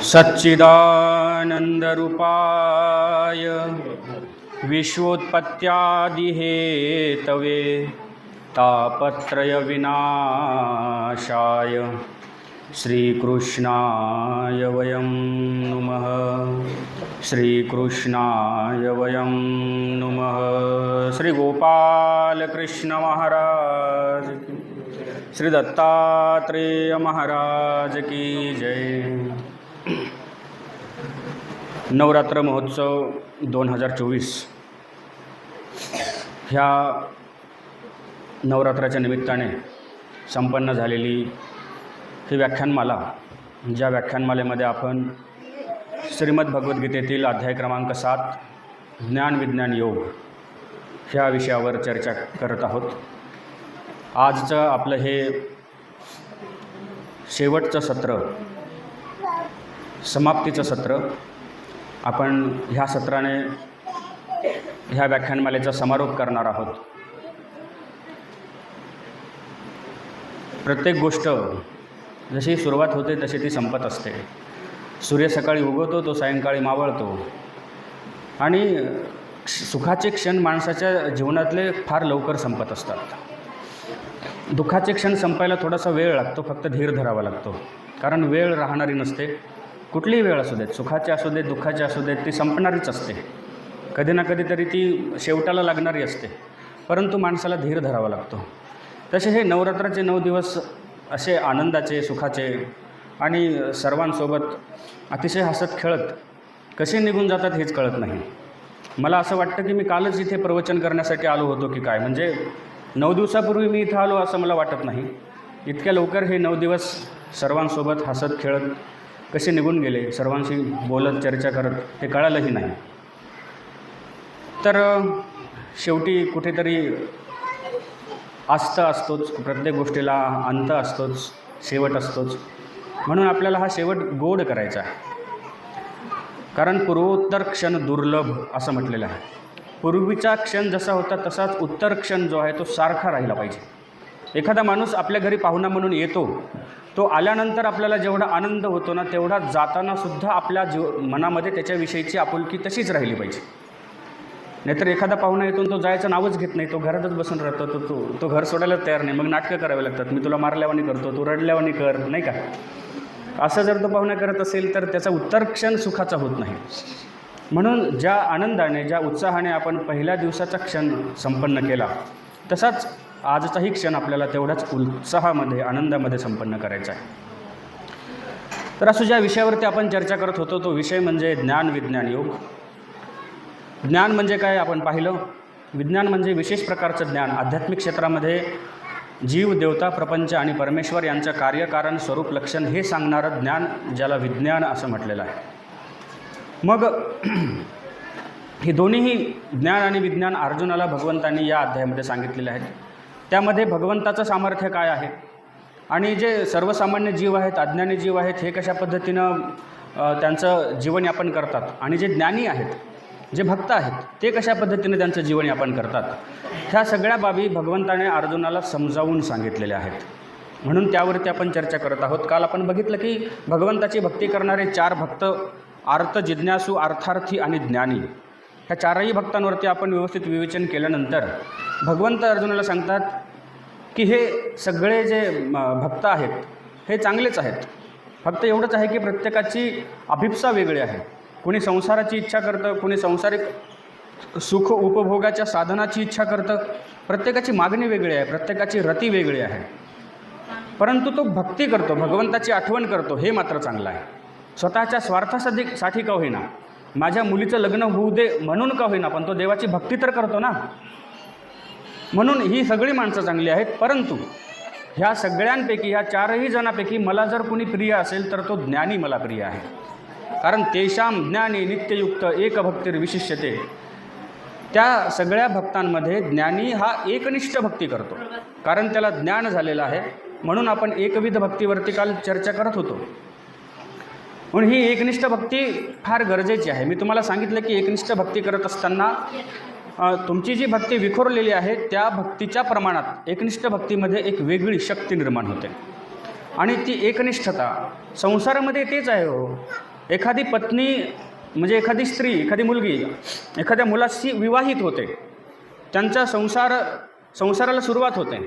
सच्चिदानन्दरूपाय विश्वोत्पत्त्यादिहेतवे तापत्रयविनाशाय श्रीकृष्णाय वयं नुमः। श्रीकृष्णाय वयं नुमः। श्री गोपाल कृष्ण महाराज की, श्री दत्तात्रेय महाराज की जय। नवरात्र महोत्सव 2024 ह्या नवरात्राच्या निमित्ताने संपन्न झालेली ही व्याख्यानमाला, ज्या व्याख्यानमालेमध्ये आपण श्रीमद्भगवद्गीतेतील अध्याय क्रमांक 7 ज्ञान विज्ञान योग ह्या विषयावर चर्चा करत आहोत। आजचं आपलं हे शेवटचं सत्र, समाप्तीचं सत्र। आपण ह्या सत्राने ह्या व्याख्यानमालेचा समारोप करणार आहोत। प्रत्येक गोष्ट जशी सुरुवात होते तशी ती संपत असते। सूर्य सकाळी उगवतो, तो सायंकाळी मावळतो आणि सुखाचे क्षण माणसाच्या जीवनातले फार लवकर संपत असतात। दुःखाचे क्षण संपायला थोडासा वेळ लागतो, फक्त धीर धरावा लागतो, कारण वेळ राहणारी नसते। कुठलीही वेळ असू देत, सुखाची असू देत, दुःखाची असू देत, ती संपणारीच असते। कधी ना कधीतरी ती शेवटाला लागणारी असते, परंतु माणसाला धीर धरावा लागतो। तसे हे नवरात्राचे 9 दिवस असे आनंदाचे, सुखाचे आणि सर्वांसोबत अतिशय हसत खेळत कसे निघून जातात हेच कळत नाही। मला असं वाटतं की मी कालच इथे प्रवचन करण्यासाठी आलो होतो की काय, म्हणजे 9 दिवसापूर्वी मी इथं आलो असं मला वाटत नाही। इतक्या लवकर हे 9 दिवस सर्वांसोबत हसत खेळत कसे निघून गेले, सर्वांशी बोलत चर्चा करत, हे कळालंही नाही। तर शेवटी कुठेतरी आस्था असतोच, प्रत्येक गोष्टीला अंत असतोच, शेवट असतोच, म्हणून आपल्याला हा शेवट गोड करायचा आहे। कारण पूर्वोत्तर क्षण दुर्लभ असं म्हटलेलं आहे। पूर्वीचा क्षण जसा होता तसाच उत्तर क्षण जो आहे तो सारखा राहिला पाहिजे। एखादा माणूस आपल्या घरी पाहुणा म्हणून येतो, तो आल्यानंतर आपल्याला जेवढा आनंद होतो ना, तेवढा जातानासुद्धा आपल्या मनामध्ये त्याच्याविषयीची आपुलकी तशीच राहिली पाहिजे। नाहीतर एखादा पाहुणा येतो तो जायचं नावच घेत नाही, तो घरातच बसून राहतो, तो घर सोडायला तयार नाही, मग नाटकं करावे लागतात, मी तुला मारल्यावानी करतो, तू रडल्यावानी कर, नाही का? असं जर तो पाहुणा करत असेल तर त्याचा उत्तर क्षण सुखाचा होत नाही। म्हणून ज्या आनंदाने, ज्या उत्साहाने आपण पहिल्या दिवसाचा क्षण संपन्न केला, तसाच आजचाही क्षण आपल्याला तेवढ्याच उत्साहामध्ये, आनंदामध्ये संपन्न करायचा आहे। तर असं ज्या विषयावरती आपण चर्चा करत होतो तो विषय म्हणजे ज्ञान विज्ञान योग। ज्ञान म्हणजे काय आपण पाहिलं। विज्ञान म्हणजे विशेष प्रकारचं ज्ञान, आध्यात्मिक क्षेत्रामध्ये जीव, देवता, प्रपंच आणि परमेश्वर यांचं कार्यकारण, स्वरूप, लक्षण हे सांगणारं ज्ञान, ज्याला विज्ञान असं म्हटलेलं आहे। मग हे दोन्हीही ज्ञान आणि विज्ञान अर्जुनाला भगवंतांनी या अध्यायामध्ये सांगितलेले आहेत। त्यामध्ये भगवंताचं सामर्थ्य काय आहे आणि जे सर्वसामान्य जीव आहेत, अज्ञानी जीव आहेत, हे कशा पद्धतीनं त्यांचं जीवनयापन करतात, आणि जे ज्ञानी आहेत, जे भक्त आहेत, ते कशा पद्धतीने त्यांचं जीवनयापन करतात, ह्या सगळ्या बाबी भगवंताने अर्जुनाला समजावून सांगितलेल्या आहेत। म्हणून त्यावरती आपण चर्चा करत आहोत। काल आपण बघितलं की भगवंताची भक्ती करणारे 4 भक्त, अर्थ, जिज्ञासू, अर्थार्थी आणि ज्ञानी, ह्या 4ही भक्तांवरती आपण व्यवस्थित विवेचन केल्यानंतर भगवंत अर्जुनाला सांगतात की हे सगळे जे भक्त आहेत हे चांगलेच आहेत, फक्त एवढंच आहे की प्रत्येकाची अभिप्सा वेगळी आहे। कोणी संसाराची इच्छा करतं, कोणी सांसारिक सुख उपभोगाच्या साधनाची इच्छा करतं, प्रत्येकाची मागणी वेगळी आहे, प्रत्येकाची रती वेगळी आहे, परंतु तो भक्ती करतो, भगवंताची आठवण करतो, हे मात्र चांगलं आहे। स्वतःच्या स्वार्थासाठी का होईना, माझ्या मुलीचं लग्न होऊ दे म्हणून का होईना, पण तो देवाची भक्ती तर करतो ना। म्हणून ही सगळी माणसं चांगली आहेत, परंतु ह्या सगळ्यांपैकी, ह्या 4ही जणांपैकी मला जर कोणी प्रिय असेल तर तो ज्ञानी मला प्रिय आहे। कारण तेषाम ज्ञानी नित्ययुक्त एकभक्तिर्विशिष्यते, त्या सगळ्या भक्तांमध्ये ज्ञानी हा एकनिष्ठ भक्ती करतो, कारण त्याला ज्ञान झालेलं आहे। म्हणून आपण एकविध भक्तीवरती काल चर्चा करत होतो। म्हणून ही एकनिष्ठ भक्ती फार गरजेची आहे। मी तुम्हाला सांगितलं की एकनिष्ठ भक्ती करत असताना तुमची जी भक्ती विखुरलेली आहे त्या भक्तीच्या प्रमाणात एकनिष्ठ भक्तीमध्ये एक वेगळी शक्ती निर्माण होते, आणि ती एकनिष्ठता संसारामध्ये तेच आहे हो। एखादी पत्नी म्हणजे एखादी स्त्री, एखादी मुलगी एखाद्या मुलाशी विवाहित होते, त्यांचा संसाराला सुरुवात होते,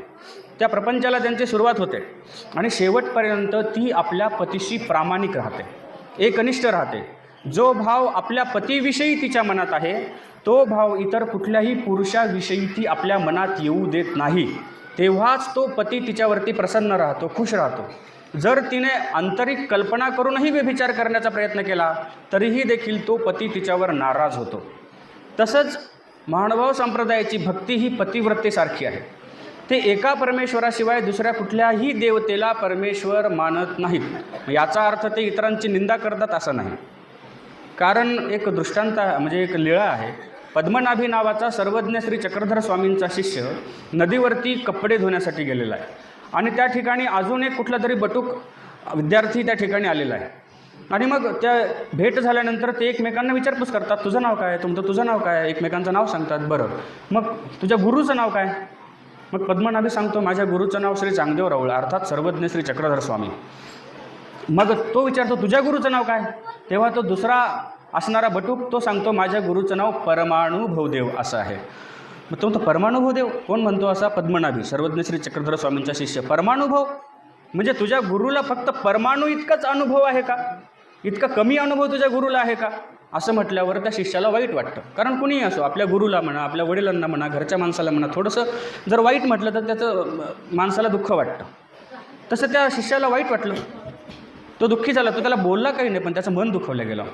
त्या प्रपंचाला त्यांची सुरुवात होते आणि शेवटपर्यंत ती आपल्या पतीशी प्रामाणिक राहते, एकनिष्ठ राहते. जो भाव आपल्या पतीविषयी तिच्या मनात आहे तो भाव इतर कुठल्याही पुरुषाविषयी ती आपल्या मनात येऊ देत नाही. तेव्हाच तो पती तिच्यावरती प्रसन्न राहतो, खुश राहतो. जर तिने आंतरिक कल्पना करूनही व्यभिचार करण्याचा प्रयत्न केला तरीही देखील तो पती तिच्यावर नाराज होतो. तसंच महानुभाव संप्रदायाची भक्ती ही पतिव्रतेसारखी आहे. ते एका परमेश्वराशिवाय दुसऱ्या कुठल्याही देवतेला परमेश्वर मानत नाहीत. याचा अर्थ ते इतरांची निंदा करतात असं नाही. कारण एक दृष्टांत म्हणजे एक लीळा आहे. पद्मनाभी नावाचा सर्वज्ञ श्री चक्रधर स्वामींचा शिष्य नदीवरती कपडे धुण्यासाठी गेलेला आहे आणि त्या ठिकाणी अजून एक कुठला तरी बटूक विद्यार्थी त्या ठिकाणी आलेला आहे. आणि मग त्या भेट झाल्यानंतर ते एकमेकांना विचारपूस करतात, तुझं नाव काय, तुझं नाव काय, एकमेकांचं नाव सांगतात. बरं, मग तुझ्या गुरुचं नाव काय? मग पद्मनाभी सांगतो, माझ्या गुरुचं नाव श्री चांगदेव राऊळ, अर्थात सर्वज्ञ श्री चक्रधर स्वामी. मग तो विचारतो, तुझ्या गुरुचं नाव काय? तेव्हा तो दुसरा असणारा बटूक तो सांगतो, माझ्या गुरुचं नाव परमानुभवदेव असं आहे. मग तो परमानुभवदेव कोण म्हणतो असा? पद्मनाभी, सर्वज्ञ श्री चक्रधर स्वामींचा शिष्य. परमानुभव म्हणजे तुझ्या गुरुला फक्त परमाणू इतकाच अनुभव आहे का? इतका कमी अनुभव तुझ्या गुरुला आहे का? असं म्हटल्यावर त्या शिष्याला वाईट वाटतं. कारण कुणीही असो, आपल्या गुरुला म्हणा, आपल्या वडिलांना म्हणा, घरच्या माणसाला म्हणा, थोडंसं जर वाईट म्हटलं तर त्याचं माणसाला दुःख वाटतं. तसं त्या शिष्याला वाईट वाटलं, तो दुःखी झाला. तो त्याला बोलला काही नाही, पण त्याचं मन दुखवलं गेलं.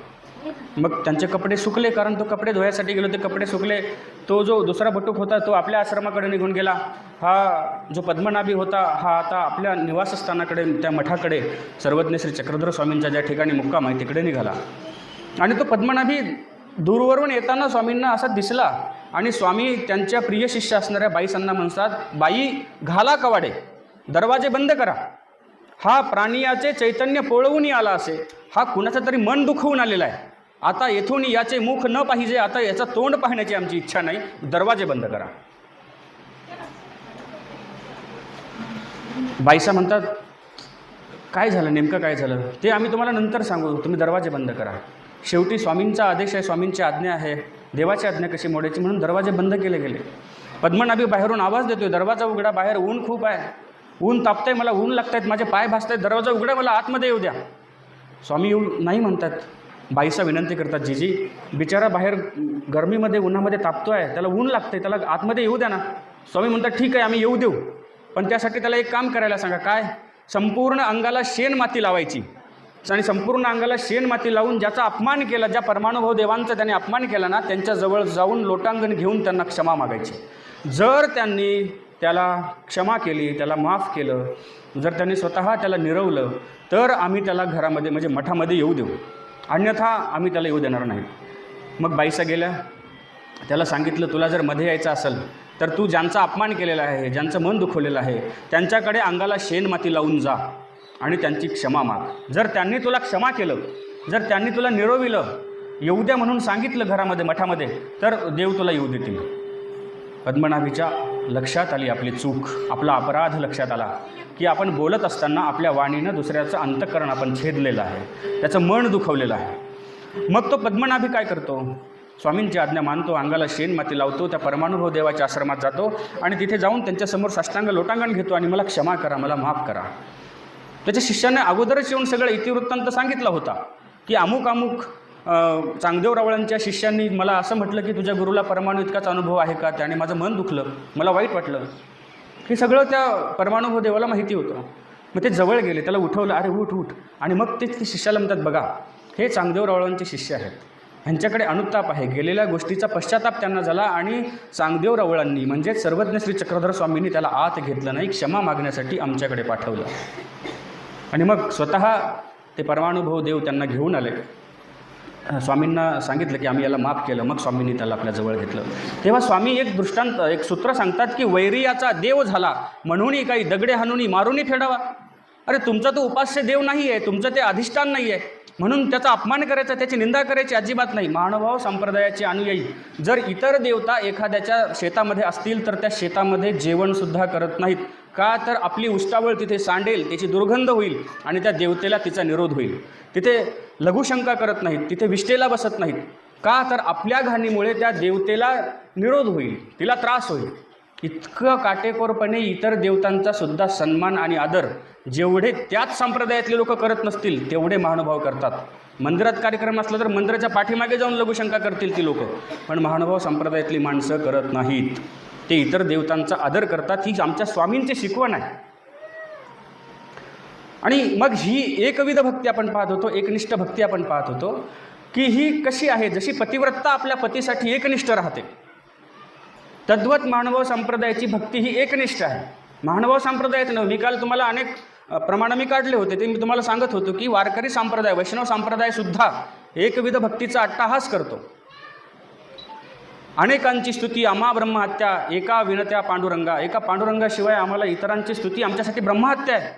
मग त्यांचे कपडे सुकले, कारण तो कपडे धुवायसाठी गेलो, ते कपडे सुकले. तो जो दुसरा बटूक होता तो आपल्या आश्रमाकडे निघून गेला. हा जो पद्मनाभी होता हा आता आपल्या निवासस्थानाकडे, त्या मठाकडे, सर्वज्ञ श्री चक्रधर स्वामींच्या ज्या ठिकाणी मुक्काम आहे तिकडे निघाला. आणि तो पद्मनाभी दूरवरून येताना स्वामींना असा दिसला आणि स्वामी त्यांच्या प्रिय शिष्य असणाऱ्या बाईसांना म्हणतात, बाई घाला कवाडे, दरवाजे बंद करा. हा प्राणियाचे चैतन्य पळवून आला असे, हा कुणाचं तरी मन दुखवून आलेला आहे. आता येथून याचे मुख न पाहिजे, आता याचं तोंड पाहण्याची आमची इच्छा नाही, दरवाजे बंद करा. बाईसा म्हणतात, काय झालं, नेमकं काय झालं ते आम्ही तुम्हाला नंतर सांगू, तुम्ही दरवाजे बंद करा. शेवटी स्वामींचा आदेश आहे, स्वामींची आज्ञा आहे, देवाची आज्ञा कशी मोडायची, म्हणून दरवाजे बंद केले गेले. पद्मनाभी बाहेरून आवाज देतोय, दरवाजा उघडा, बाहेर ऊन खूप आहे, ऊन तापतंय, मला ऊन लागतायत, माझे पाय भासतायत, दरवाजा उघडा, मला आतमध्ये येऊ द्या. स्वामी येऊ नाही म्हणतात. बाईसा विनंती करतात, जीजी बिचारा बाहेर गरमीमध्ये उन्हामध्ये तापतो आहे, त्याला ऊन लागतंय, त्याला आतमध्ये येऊ द्या ना. स्वामी म्हणतात, ठीक आहे, आम्ही येऊ देऊ, पण त्यासाठी त्याला एक काम करायला सांगा. काय? संपूर्ण अंगाला शेण माती लावायची आणि संपूर्ण अंगाला शेण माती लावून ज्याचा अपमान केला, ज्या परमानुभव देवांचा त्याने अपमान केला ना, त्यांच्याजवळ जाऊन लोटांगण घेऊन त्यांना क्षमा मागायची. जर त्यांनी त्याला क्षमा केली, त्याला माफ केलं, जर त्यांनी स्वतः त्याला निरवलं, तर आम्ही त्याला घरामध्ये म्हणजे मठामध्ये येऊ देऊ, अन्यथा आम्ही त्याला येऊ देणार नाही. मग बाईसा गेल्या, त्याला सांगितलं, तुला जर मध्ये यायचं असेल तर तू ज्यांचा अपमान केलेला आहे, ज्यांचं मन दुखवलेलं आहे, त्यांच्याकडे अंगाला शेण माती लावून जा आणि त्यांची क्षमा माग. जर त्यांनी तुला क्षमा केलं, जर त्यांनी तुला निरोविलं, येऊ द्या म्हणून सांगितलं घरामध्ये, मठामध्ये, तर देव तुला येऊ देतील. पद्मनाभीच्या लक्षात आली आपली चूक, आपला अपराध लक्षात आला की आपण बोलत असताना आपल्या वाणीनं दुसऱ्याचं अंतःकरण आपण छेदलेलं आहे, त्याचं मन दुखवलेलं आहे. मग तो पद्मनाभी काय करतो? स्वामींची आज्ञा मानतो, अंगाला शेण माती लावतो, त्या परमानुभव देवाच्या आश्रमात जातो आणि तिथे जाऊन त्यांच्यासमोर साष्टांग लोटांगण घेतो आणि मला क्षमा करा, मला माफ करा. त्याच्या शिष्याने अगोदरच येऊन सगळं इतिवृत्तांत सांगितला होता की अमुक अमुक चांगदेव रावळांच्या शिष्यांनी मला असं म्हटलं की तुझ्या गुरुला परमाणू इतकाच अनुभव आहे का, त्याने माझं मन दुखलं, मला वाईट वाटलं. हे सगळं त्या परमानुभव देवाला माहिती होतं. मग ते जवळ गेले, त्याला उठवलं, अरे उठ उठ. आणि मग ते शिष्याला म्हणतात, बघा हे चांगदेव रावळांचे शिष्य आहेत, ह्यांच्याकडे अनुताप आहे, गेलेल्या गोष्टीचा पश्चाताप त्यांना झाला आणि चांगदेव रावळांनी म्हणजेच सर्वज्ञ श्री चक्रधर स्वामींनी त्याला आत घेतलं नाही, क्षमा मागण्यासाठी आमच्याकडे पाठवलं. आणि मग स्वतः ते परमानुभव देव त्यांना घेऊन आले, स्वामींना सांगितलं की आम्ही याला माफ केलं. मग स्वामींनी त्याला आपल्या जवळ घेतलं. तेव्हा स्वामी एक दृष्टांत, एक सूत्र सांगतात की वैरियाचा देव झाला म्हणूनही काही दगडे हाणूनही मारूनही फेडावा. अरे तुमचा तो उपास्य देव नाही आहे, तुमचं ते अधिष्ठान नाही आहे, म्हणून त्याचा अपमान करायचा, त्याची निंदा करायची अजिबात नाही. महानुभाव संप्रदायाचे अनुयायी जर इतर देवता एखाद्याच्या शेतामध्ये असतील तर त्या शेतामध्ये जेवणसुद्धा करत नाहीत. का तर आपली उष्टावळ तिथे सांडेल, त्याची दुर्गंध होईल आणि त्या देवतेला तिचा निरोध होईल. तिथे लघुशंका करत नाहीत, तिथे विष्ठेला बसत नाहीत. का तर आपल्या घाणीमुळे त्या देवतेला निरोध होईल, तिला त्रास होईल. इतकं काटेकोरपणे इतर देवतांचा सुद्धा सन्मान आणि आदर जेवढे त्याच संप्रदायातले लोक करत नसतील तेवढे महानुभाव करतात. मंदिरात कार्यक्रम असला तर मंदिराच्या पाठीमागे जाऊन लघुशंका करतील ती लोक, पण महानुभाव संप्रदायातली माणसं करत नाहीत. ते इतर देवतांचा आदर करतात. ही आमच्या स्वामींची शिकवण आहे. आणि मग ही एकविध भक्ती आपण पाहत होतो, एकनिष्ठ भक्ती आपण पाहत होतो की ही कशी आहे. जशी पतिव्रता आपल्या पतीसाठी एकनिष्ठ राहते, तद्वत महानुभाव संप्रदायाची भक्ती ही एकनिष्ठ आहे. महानुभाव संप्रदायात नव्हे. मी काल तुम्हाला अनेक प्रमाण मी काढले होते, ते मी तुम्हाला सांगत होतो की वारकरी संप्रदाय, वैष्णव संप्रदायसुद्धा एकविध भक्तीचा अट्टाहास करतो. अनेकांची स्तुती आम्हा ब्रह्महत्या, एका विनत्या पांडुरंगा. एका पांडुरंगाशिवाय आम्हाला इतरांची स्तुती आमच्यासाठी ब्रह्महत्या आहे.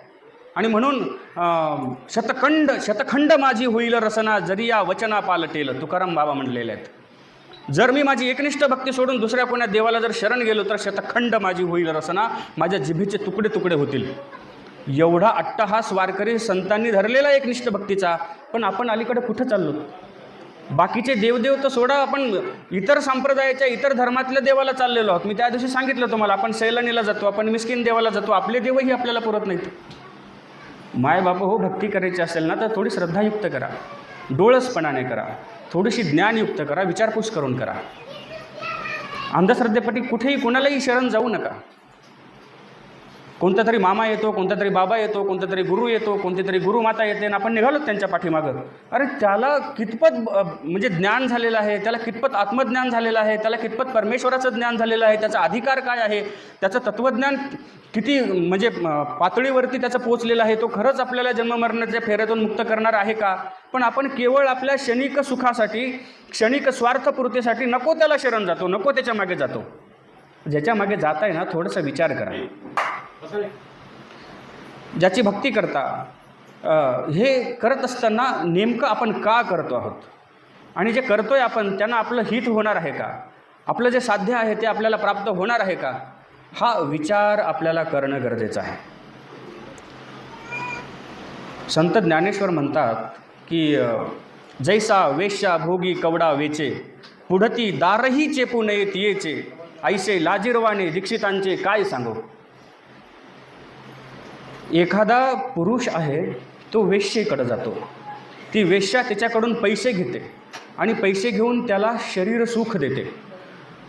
आणि म्हणून शतखंड माझी होईल रसना, जरी या वचना पालटेल, तुकाराम बाबा म्हणलेले आहेत. जर मी माझी एकनिष्ठ भक्ती सोडून दुसऱ्या कोण्या देवाला जर शरण गेलो तर शतखंड माझी होईल रसना, माझ्या जिभेचे तुकडे तुकडे होतील. एवढा अट्टहास वारकरी संतांनी धरलेला एकनिष्ठ भक्तीचा. पण आपण अलीकडे कुठं चाललो? बाकीचे देवदेव तर सोडा, आपण इतर संप्रदायाच्या इतर धर्मातल्या देवाला चाललेलो आहोत. मी त्या दिवशी सांगितलं तुम्हाला, आपण सैलानीला जातो, आपण मिस्किन देवाला जातो, आपले देवही आपल्याला पुरत नाहीत. माय बापा हो, भक्ती करायची असेल ना तर थोडी श्रद्धायुक्त करा, डोळसपणाने करा, थोडीशी ज्ञानयुक्त करा, विचारपूस करून करा. अंधश्रद्धेपटी कुठेही कोणालाही शरण जाऊ नका. कोणता तरी मामा येतो, कोणता तरी बाबा येतो, कोणता तरी गुरु येतो, कोणती तरी गुरुमाता येते आणि आपण निघालो त्यांच्या पाठीमागं. अरे त्याला कितपत म्हणजे ज्ञान झालेलं आहे, त्याला कितपत आत्मज्ञान झालेलं आहे, त्याला कितपत परमेश्वराचं ज्ञान झालेलं आहे, त्याचा अधिकार काय आहे, त्याचं तत्त्वज्ञान किती म्हणजे पातळीवरती त्याचं पोचलेलं आहे, तो खरंच आपल्याला जन्ममरणाच्या फेऱ्यातून मुक्त करणार आहे का? पण आपण केवळ आपल्या क्षणिक सुखासाठी, क्षणिक स्वार्थपूर्तीसाठी नको त्याला शरण जातो, नको त्याच्या मागे जातो. ज्याच्या मागे जात आहे ना, थोडासा विचार करा. ज्याची भक्ती करता हे करत असताना नेमकं आपण का करतो आहोत, आणि जे करतोय आपण त्यांना आपलं हित होणार आहे का, आपलं जे साध्य आहे ते आपल्याला प्राप्त होणार आहे का, हा विचार आपल्याला करणं गरजेचं आहे. संत ज्ञानेश्वर म्हणतात की जैसा वेश्या भोगी कवडा वेचे, पुढती दारही चेपू नये तियेचे, ऐसे लाजिरवाने दीक्षितांचे काय सांगू. एखादा पुरुष आहे तो वेश्येकडे जातो, ती वेश्या त्याच्याकडून पैसे घेते आणि पैसे घेऊन त्याला शरीर सुख देते.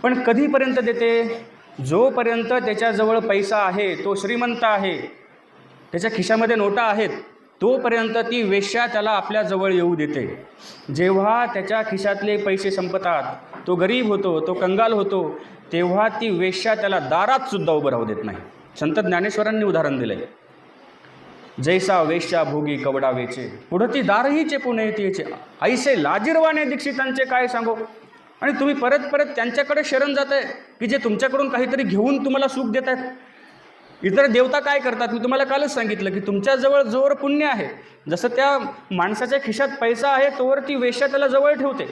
पण कधीपर्यंत देते? जोपर्यंत त्याच्याजवळ पैसा आहे, तो श्रीमंत आहे, त्याच्या खिशामध्ये नोटा आहेत, तोपर्यंत ती वेश्या त्याला आपल्याजवळ येऊ देते. जेव्हा त्याच्या खिशातले पैसे संपतात, तो गरीब होतो, तो कंगाल होतो, तेव्हा ती वेश्या त्याला दारात सुद्धा उभं राहू देत नाही. संत ज्ञानेश्वरांनी उदाहरण दिलं आहे. जैसा वेश्या भोगी कवडा वेचे, पुढती दारही चेपू नये तियेचे, ऐसे लाजिरवाने दीक्षितांचे काय सांगू. आणि तुम्ही परत परत त्यांच्याकडे शरण जात आहे की जे तुमच्याकडून काहीतरी घेऊन तुम्हाला सुख देत आहेत. इतर देवता काय करतात? मी तुम्हाला कालच सांगितलं की तुमच्याजवळ जोवर पुण्य आहे, जसं त्या माणसाच्या खिशात पैसा आहे तोवर ती वेश्या त्याला जवळ ठेवते,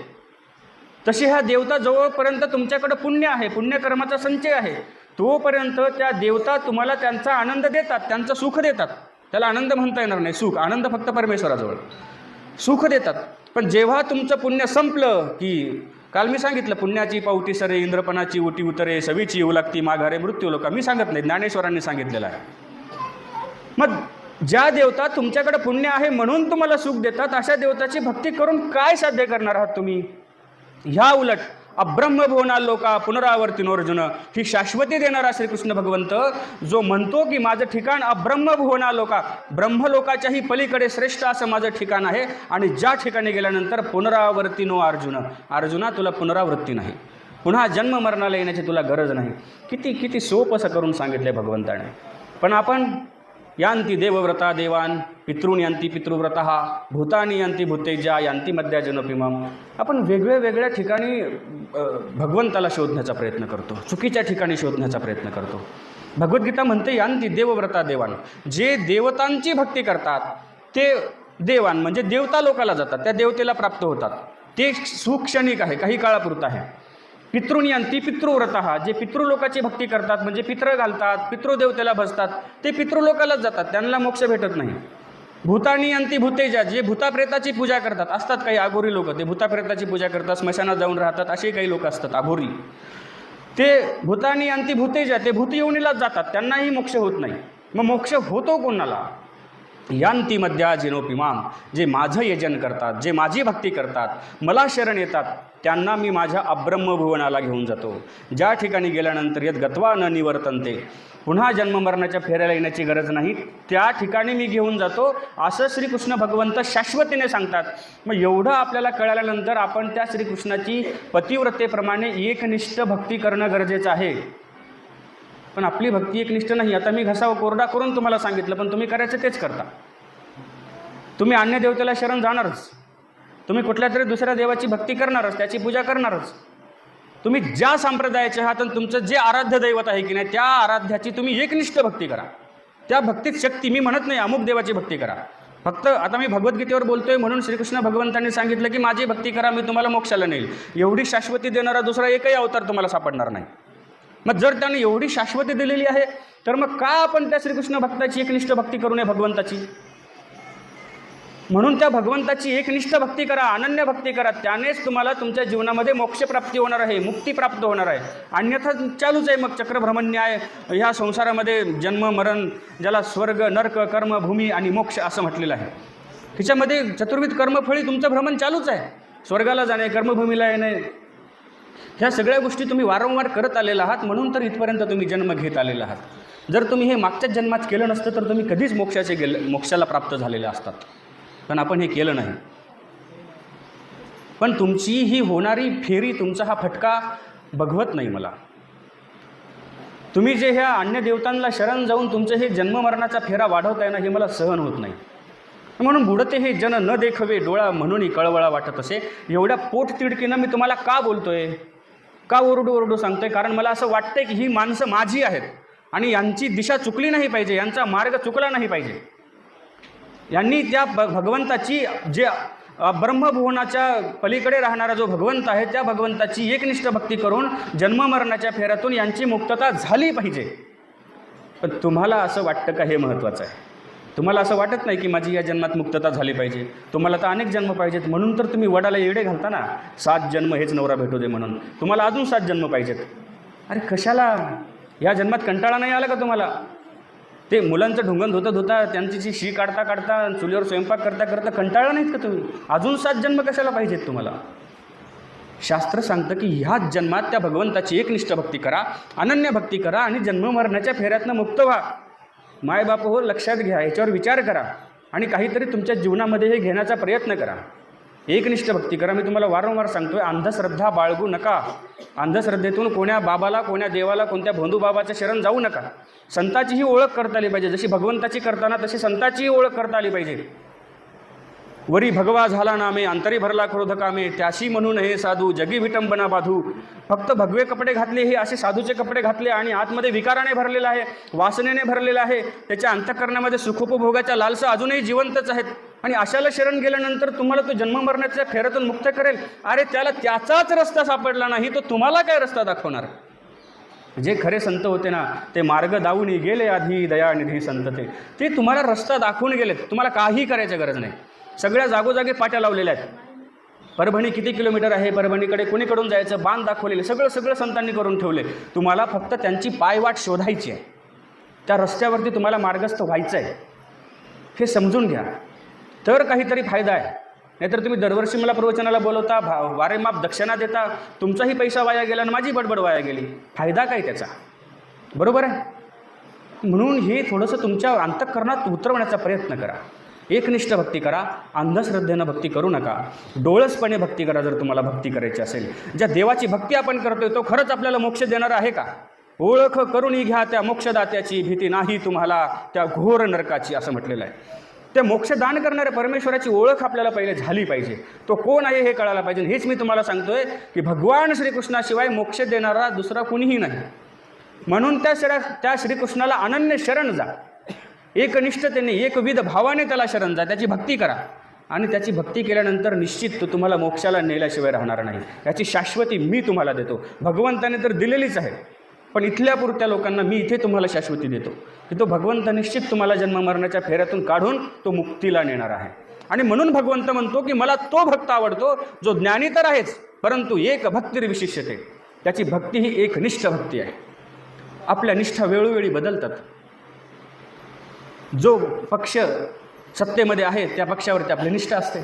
तशी ह्या देवता जवळपर्यंत तुमच्याकडे पुण्य आहे, पुण्यकर्माचा संचय आहे, तोपर्यंत त्या देवता तुम्हाला त्यांचा आनंद देतात, त्यांचं सुख देतात. त्याला आनंद म्हणता येणार नाही, सुख. आनंद फक्त परमेश्वराजवळ. सुख देतात. पण जेव्हा तुमचं पुण्य संपलं की, काल मी सांगितलं, पुण्याची पावती सरे, इंद्रपणाची उटी उतरे, सवीची येऊ लागती माघारे मृत्यू लोका. मी सांगत नाही, ज्ञानेश्वरांनी सांगितलेलं आहे. मग ज्या देवता तुमच्याकडे पुण्य आहे म्हणून तुम्हाला सुख देतात, अशा देवताची भक्ती करून काय साध्य करणार आहात तुम्ही? ह्या उलट अब्रह्मभुवना लोका पुनरावर्तिनोर्जुन, ही शाश्वती देणारा श्रीकृष्ण भगवंत जो म्हणतो की माझं ठिकाण अब्रह्मभुवना लोका, ब्रह्मलोकाच्याही पलीकडे श्रेष्ठ असं माझं ठिकाण आहे, आणि ज्या ठिकाणी गेल्यानंतर पुनरावर्तिनो अर्जुन, अर्जुना तुला पुनरावृत्ती नाही, पुन्हा जन्म मरणाला येण्याची तुला गरज नाही. किती किती सोपं असं करून सांगितलं भगवंताने. पण आपण यांती देवव्रता देवान, पितॄन यांती पितृव्रता, भूतानी यांती भूतेजा, यांती मध्या जनपिमम. आपण वेगळ्या ठिकाणी भगवंताला शोधण्याचा प्रयत्न करतो, चुकीच्या ठिकाणी शोधण्याचा प्रयत्न करतो. भगवद्गीता म्हणते यांती देवव्रता देवान, जे देवतांची भक्ती करतात ते देवान म्हणजे देवता लोकाला जातात, त्या देवतेला प्राप्त होतात. ते सुख क्षणिक आहे, काही काळापुरतं आहे. पितृनियंती पितृव्रतः, जे पितृलोकाची भक्ती करतात म्हणजे पितृ घालतात, पितृदेवतेला भजतात, ते पितृलोकालाच जातात, त्यांना मोक्ष भेटत नाही. भूतानी अंती भूतेजा, जे भूताप्रेताची पूजा करतात, असतात काही अघोरी लोक, ते भूताप्रेताची पूजा करतात, स्मशानात जाऊन राहतात, असे काही लोक असतात अघोरी. ते भूतानी अंती भूतेजा, ते भूतयोनीलाच जातात, त्यांनाही मोक्ष होत नाही. मग मोक्ष होतो कोणाला? यांती मध्या जिनोपिमाम, जे माझं यजन करतात, जे माझी भक्ती करतात, मला शरण येतात, त्यांना मी माझ्या अब्रह्मभुवनाला घेऊन जातो. ज्या ठिकाणी गेल्यानंतर यद गत्वा न निवर्तन्ते, पुन्हा जन्ममरणाच्या फेऱ्याला येण्याची गरज नाही, त्या ठिकाणी मी घेऊन जातो, असं श्रीकृष्ण भगवंत शाश्वतीने सांगतात. मग एवढं आपल्याला कळाल्यानंतर आपण त्या श्रीकृष्णाची पतिव्रतेप्रमाणे एकनिष्ठ भक्ती करणं गरजेचं आहे. पण आपली भक्ती एकनिष्ठ नाही. आता मी घसा कोरडा करून तुम्हाला सांगितलं, पण तुम्ही करायचं तेच करता. तुम्ही अन्य देवतेला शरण जाणारच, तुम्ही कुठल्या तरी दुसऱ्या देवाची भक्ती करणारच, त्याची पूजा करणारच. तुम्ही ज्या संप्रदायाचे आहात आणि तुमचं जे आराध्य दैवत आहे की नाही, त्या आराध्याची तुम्ही एकनिष्ठ भक्ती करा. त्या भक्तीत शक्ती, मी म्हणत नाही अमुक देवाची भक्ती करा. फक्त आता मी भगवद्गीतेवर बोलतोय म्हणून श्रीकृष्ण भगवंतांनी सांगितलं की माझी भक्ती करा, मी तुम्हाला मोक्षाला नेईल. एवढी शाश्वती देणारा दुसरा एकही अवतार तुम्हाला सापडणार नाही. मग जर त्याने एवढी शाश्वती दिलेली आहे, तर मग का आपण त्या श्रीकृष्ण भक्ताची एकनिष्ठ भक्ती करू नये भगवंताची? म्हणून त्या भगवंताची एकनिष्ठ भक्ती करा, अनन्य भक्ती करा, त्यानेच तुम्हाला तुमच्या जीवनामध्ये मोक्षप्राप्ती होणार आहे, मुक्ती प्राप्त होणार आहे. अन्यथा चालूच आहे मग चक्रभ्रमन्याय. ह्या संसारामध्ये जन्म मरण, ज्याला स्वर्ग नर्क कर्म भूमी आणि मोक्ष असं म्हटलेलं आहे, तिच्यामध्ये चतुर्विध कर्मफळी तुमचं भ्रमण चालूच आहे. स्वर्गाला जाणे, कर्मभूमीला येणे, ह्या सगळ्या गोष्टी तुम्ही वारंवार करत आलेला आहात, म्हणून तर इथपर्यंत तुम्ही जन्म घेत आलेला आहात. जर तुम्ही हे मागच्याच जन्मात केलं नसतं तर तुम्ही कधीच मोक्षाला प्राप्त झालेले असतात, पण आपण हे केलं नाही. पण तुमची ही होणारी फेरी, तुमचा हा फटका बघवत नाही मला. तुम्ही जे ह्या अन्य देवतांना शरण जाऊन तुमचं हे जन्ममरणाचा फेरा वाढवताय ना, हे मला सहन होत नाही. म्हणून बुडते हे जन न देखवे डोळा, म्हणून कळवळा वाटत असे. एवढ्या पोटतिडकीनं मी तुम्हाला का बोलतोय, का ओरडू ओरडू सांगतोय? कारण मला असं वाटतंय की ही माणसं माझी आहेत आणि यांची दिशा चुकली नाही पाहिजे, यांचा मार्ग चुकला नाही पाहिजे. यांनी त्या भगवंताची, जे ब्रह्मभुवनाच्या पलीकडे राहणारा जो भगवंत आहे, त्या भगवंताची एकनिष्ठ भक्ती करून जन्ममरणाच्या फेऱ्यातून यांची मुक्तता झाली पाहिजे. पण तुम्हाला असं वाटतं का हे महत्त्वाचं आहे? तुम्हाला असं वाटत नाही की माझी या जन्मात मुक्तता झाली पाहिजे? तुम्हाला तर अनेक जन्म पाहिजेत, म्हणून तर तुम्ही वडाला येडे घालता ना, 7 जन्म हेच नवरा भेटू दे म्हणून. तुम्हाला अजून 7 जन्म पाहिजेत. अरे कशाला? या जन्मात कंटाळा नाही आला का तुम्हाला? ते मुलांचं ढुंगण धुता धुता, त्यांची शी काढता काढता, चुलीवर स्वयंपाक करता करता कंटाळा नाहीत का तुम्ही? अजून 7 जन्म कशाला पाहिजेत तुम्हाला? शास्त्र सांगतं की ह्याच जन्मात त्या भगवंताची एकनिष्ठ भक्ती करा, अनन्य भक्ती करा आणि जन्ममरणाच्या फेऱ्यातनं मुक्त व्हा. मायबाप हो, लक्षात घ्या, याच्यावर विचार करा आणि काहीतरी तुमच्या जीवनामध्ये हे घेण्याचा प्रयत्न करा. एकनिष्ठ भक्ती करा. मी तुम्हाला वारंवार सांगतोय, अंधश्रद्धा बाळगू नका. अंधश्रद्धेतून कोण्या बाबाला, कोण्या देवाला, कोणत्या भोंदूबाबाच्या शरण जाऊ नका. संताचीही ओळख करता आली पाहिजे, जशी भगवंताची करताना तशी संताचीही ओळख करता आली पाहिजे. वरी भगवा झाला नामे, अंतरी भरला क्रोध कामे, त्याशी म्हणून हे साधू जगी विटंबना बाधू. फक्त भगवे कपडे घातले, हे असे साधूचे कपडे घातले आणि आतमध्ये विकाराने भरलेला आहे, वासनेने भरलेला आहे, त्याच्या अंतःकरणामध्ये सुखोपभोगाच्या लालसा अजूनही जिवंतच आहेत. आणि अशाला शरण गेल्यानंतर तुम्हाला तो जन्ममरणाच्या फेऱ्यातून मुक्त करेल. अरे त्याला त्याचाच रस्ता सापडला नाही, तो तुम्हाला काय रस्ता दाखवणार? जे खरे संत होते ना, ते मार्ग दावून गेले आधी दयानिधी संत, ते तुम्हाला रस्ता दाखवून गेलेत. तुम्हाला काही करायची गरज नाही. सगळ्या जागोजागी पाट्या लावलेल्या आहेत. परभणी किती किलोमीटर आहे, परभणीकडे कोणीकडून जायचं, बांध दाखवलेले, सगळं संतांनी करून ठेवले. तुम्हाला फक्त त्यांची पायवाट शोधायची आहे, त्या रस्त्यावरती तुम्हाला मार्गस्थ व्हायचं आहे. हे समजून घ्या, तर काहीतरी फायदा आहे. नाहीतर तुम्ही दरवर्षी मला प्रवचनाला बोलवता, वारेमाप दक्षिणा देता, तुमचाही पैसा वाया गेला आणि माझी बडबड वाया गेली. फायदा काय त्याचा? बरोबर आहे. म्हणून हे थोडंसं तुमच्या अंतःकरणात उतरवण्याचा प्रयत्न करा. एकनिष्ठ भक्ती करा, अंधश्रद्धेनं भक्ती करू नका. डोळसपणे भक्ती करा जर तुम्हाला भक्ती करायची असेल. ज्या देवाची भक्ती आपण करतोय तो खरंच आपल्याला मोक्ष देणारा आहे का? ओळख करून घ्या त्या मोक्षदात्याची, भीती नाही तुम्हाला त्या घोर नरकाची, असं म्हटलेलं आहे. ते मोक्षदान करणाऱ्या परमेश्वराची ओळख आपल्याला पहिले झाली पाहिजे. तो कोण आहे हे कळायला पाहिजे. हेच मी तुम्हाला सांगतोय की भगवान श्रीकृष्णाशिवाय मोक्ष देणारा दुसरा कुणीही नाही. म्हणून त्या श्रीकृष्णाला अनन्य शरण जा. एकनिष्ठतेने एकविध भावाने त्याला शरण जा, त्याची भक्ती करा. आणि त्याची भक्ती केल्यानंतर निश्चित तो तुम्हाला मोक्षाला नेल्याशिवाय राहणार नाही. याची शाश्वती मी तुम्हाला देतो. भगवंताने तर दिलेलीच आहे, पण इथल्या पुरत्या लोकांना मी इथे तुम्हाला शाश्वती देतो की तो भगवंत निश्चित तुम्हाला जन्ममरणाच्या फेऱ्यातून काढून तो मुक्तीला नेणार आहे. आणि म्हणून भगवंत म्हणतो की मला तो भक्त आवडतो जो ज्ञानी तर आहेच, परंतु एक भक्तिर्विशिष्यते, त्याची भक्ती ही एकनिष्ठ भक्ती आहे. आपल्या निष्ठा वेळोवेळी बदलतात. जो पक्ष सत्तेमध्ये आहे त्या पक्षावरती आपली निष्ठा असते.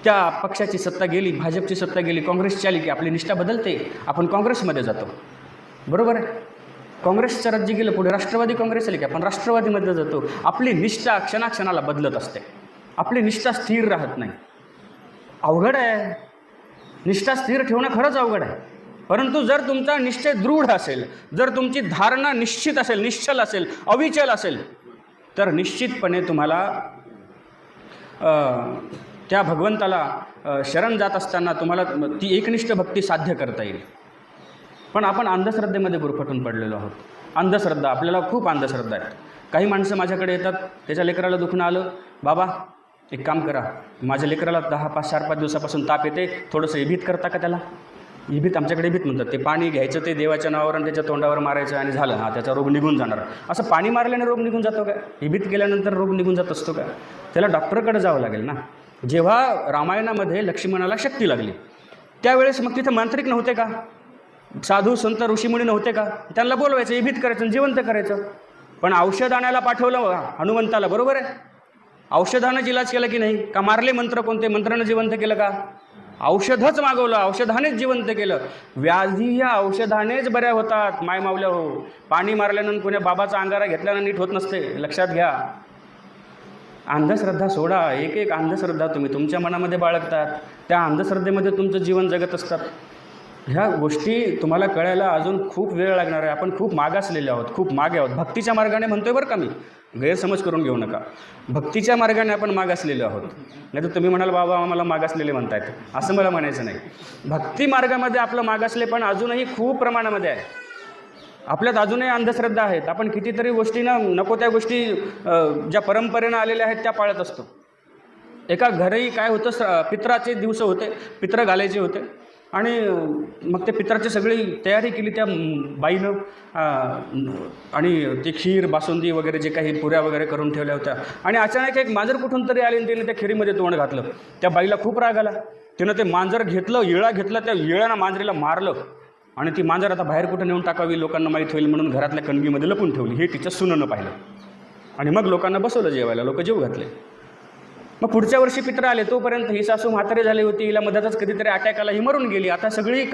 त्या पक्षाची सत्ता गेली, भाजपची सत्ता गेली, काँग्रेसची आली की आपली निष्ठा बदलते, आपण काँग्रेसमध्ये जातो. बरोबर आहे. काँग्रेसचं राज्य गेलं, पुढे राष्ट्रवादी काँग्रेस आली की आपण राष्ट्रवादीमध्ये जातो. आपली निष्ठा क्षणाक्षणाला बदलत असते. आपली निष्ठा स्थिर राहत नाही. अवघड आहे. निष्ठा स्थिर ठेवणं खरंच अवघड आहे. परंतु जर तुमचा निश्चय दृढ असेल, जर तुमची धारणा निश्चित असेल, निश्चल असेल, अविचल असेल, तर निश्चितपणे तुम्हाला त्या भगवंताला शरण जात असताना तुम्हाला ती एकनिष्ठ भक्ती साध्य करता येईल. पण आपण अंधश्रद्धेमध्ये गुरफटून पडलेलो आहोत. अंधश्रद्धा, आपल्याला खूप अंधश्रद्धा आहेत. काही माणसं माझ्याकडे येतात, त्याच्या लेकराला दुखणं आलं, बाबा एक काम करा, माझ्या लेकराला 4-5 दिवसापासून ताप येते, थोडंसं इभीत करता का त्याला? इभीत, आमच्याकडे इभीत म्हणतात. ते पाणी घ्यायचं, ते देवाच्या नावावर आणि त्याच्या तोंडावर मारायचं आणि झालं, हा त्याचा रोग निघून जाणार. असं पाणी मारल्याने रोग निघून जातो का? इभीत केल्यानंतर रोग निघून जात असतो का? त्याला डॉक्टरकडे जावं लागेल ना. जेव्हा रामायणामध्ये लक्ष्मणाला शक्ती लागली त्यावेळेस मग तिथं मांत्रिक नव्हते का? साधू संत ऋषीमुनी नव्हते का? त्यांना बोलवायचं, इभीत करायचं, जिवंत करायचं. पण औषध आणायला पाठवलं हनुमंताला, बरोबर आहे. औषधानं इलाज केला की नाही? का मारले मंत्र कोणते? मंत्रानं जिवंत केलं का? औषधच मागवलं, औषधानेच जिवंत केलं. व्याधी या औषधानेच बऱ्या होतात माय मावल्या हो. पाणी मारल्यानंतर कोण्या बाबाचा अंगारा घेतल्यानं नीट होत नसते, लक्षात घ्या. अंधश्रद्धा सोडा. एक अंधश्रद्धा तुम्ही तुमच्या मनामध्ये बाळगतात, त्या अंधश्रद्धेमध्ये तुमचं जीवन जगत असतात. ह्या गोष्टी तुम्हाला कळायला अजून खूप वेळ लागणार आहे. आपण खूप मागासलेले आहोत, खूप मागे आहोत. भक्तीच्या मार्गाने म्हणतोय बरं का, मी गैरसमज करून घेऊ नका. भक्तीच्या मार्गाने आपण मागासलेले आहोत. नाही तर तुम्ही म्हणाल बाबा आम्हाला मागासलेले म्हणतायत, असं मला म्हणायचं नाही. भक्ती मार्गामध्ये आपलं मागासले पण अजूनही खूप प्रमाणामध्ये आहे. आपल्यात अजूनही अंधश्रद्धा आहेत. आपण कितीतरी गोष्टींना नको त्या गोष्टी ज्या परंपरेनं आलेल्या आहेत त्या पाळत असतो. एका घरी काय होतं, पित्राचे दिवस होते, पित्र घालायचे होते आणि मग ते पित्राची सगळी तयारी केली त्या बाईनं आणि ती खीर बासुंदी वगैरे जे काही पुऱ्या वगैरे करून ठेवल्या होत्या. आणि अचानक एक मांजर कुठून तरी आले आणि तिने त्या खिरीमध्ये तोंड घातलं. त्या बाईला खूप राग आला. तिनं ते मांजर घेतलं, इळा घेतला, त्या इळ्यानं मांजरीला मारलं आणि ती मांजर आता बाहेर कुठं नेऊन टाकावी, लोकांना माहीत होईल म्हणून घरातल्या कणगीमध्ये लपून ठेवली. हे तिच्या सुनेनं पाहिलं आणि मग लोकांना बसवलं जेवायला. लोक जेव घातले. मग पुढच्या वर्षी पित्र आले, तोपर्यंत ही सासू म्हातारी झाली होती, हिला मधातच कधीतरी अटॅक आला, ही मरून गेली. आता सगळी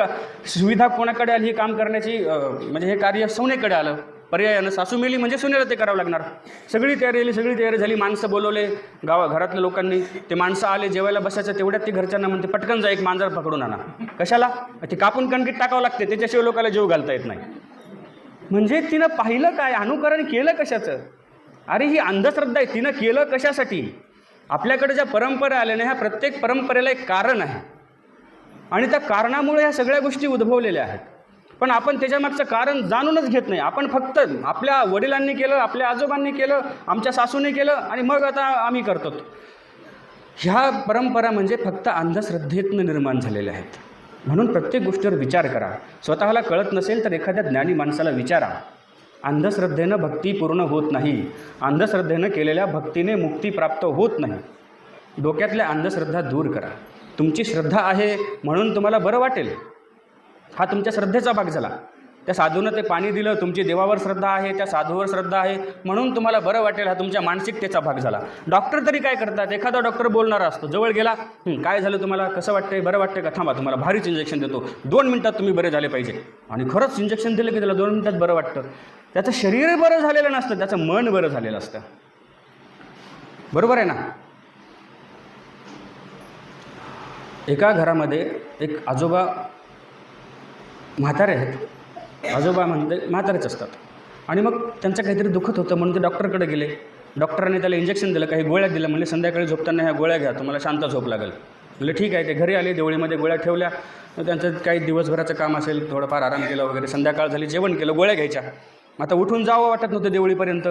सुविधा कोणाकडे आली, हे काम करण्याची म्हणजे हे कार्य सुनेकडे आलं. पर्यायानं सासू मेली म्हणजे सुनेला ते करावं लागणार. सगळी तयारी झाली. माणसं बोलवले घरातल्या लोकांनी. ते माणसं आले, जेवायला बसायचं. तेवढ्यात ती घरच्यांना म्हणते पटकन जा, एक मांजर पकडून आणा. कशाला? ती कापून कणकीत टाकावं लागते, त्याच्याशिवाय लोकांना जीव घालता येत नाही. म्हणजे तिनं पाहिलं काय, अनुकरण केलं कशाचं? अरे ही अंधश्रद्धा आहे. तिनं केलं कशासाठी? आपल्याकडे ज्या परंपरा आल्या ना, ह्या प्रत्येक परंपरेला एक कारण आहे आणि त्या कारणामुळे ह्या सगळ्या गोष्टी उद्भवलेल्या आहेत. पण आपण त्याच्यामागचं कारण जाणूनच घेत नाही. आपण फक्त आपल्या वडिलांनी केलं, आपल्या आजोबांनी केलं, आमच्या सासूने केलं आणि मग आता आम्ही करतो. ह्या परंपरा म्हणजे फक्त अंधश्रद्धेतनं निर्माण झालेल्या आहेत. म्हणून प्रत्येक गोष्टीवर विचार करा. स्वतःला कळत नसेल तर एखाद्या ज्ञानी माणसाला विचारा. अंधश्रद्धेनं भक्ती पूर्ण होत नाही. अंधश्रद्धेनं केलेल्या भक्तीने मुक्ती प्राप्त होत नाही. डोक्यातल्या अंधश्रद्धा दूर करा. तुमची श्रद्धा आहे म्हणून तुम्हाला बरं वाटेल, हा तुमच्या श्रद्धेचा भाग झाला. त्या साधूनं ते पाणी दिलं, तुमची देवावर श्रद्धा आहे, त्या साधूवर श्रद्धा आहे म्हणून तुम्हाला बरं वाटेल, हा तुमच्या मानसिकतेचा भाग झाला. डॉक्टर तरी काय करतात? एखादा डॉक्टर बोलणारा असतो, जवळ गेला, काय झालं तुम्हाला, कसं वाटतंय, बरं वाटतंय का, थांबा तुम्हाला भारीच इंजेक्शन देतो, 2 मिनिटात तुम्ही बरे झाले पाहिजे. आणि खरंच इंजेक्शन दिलं की त्याला 2 मिनिटात बरं वाटतं. त्याचं शरीर बरं झालेलं नसतं, त्याचं मन बरं झालेलं असतं. बरोबर आहे ना? एका घरामध्ये एक आजोबा म्हातारे आहेत. आजोबा म्हणजे म्हातारेच असतात आणि मग त्यांचं काहीतरी दुखत होतं म्हणून ते डॉक्टरकडे गेले. डॉक्टरांनी त्याला इंजेक्शन दिलं, काही गोळ्या दिल्या. म्हणजे संध्याकाळी झोपताना ह्या गोळ्या घ्या, तुम्हाला शांत झोप लागेल. म्हणजे ठीक आहे. ते घरी आले, देवळीमध्ये गोळ्या ठेवल्या. त्यांचं काही दिवसभराचं काम असेल, थोडंफार आराम केला वगैरे, संध्याकाळ झाली, जेवण केलं, गोळ्या घ्यायच्या. आता उठून जावं वाटत नव्हतं देवळीपर्यंत.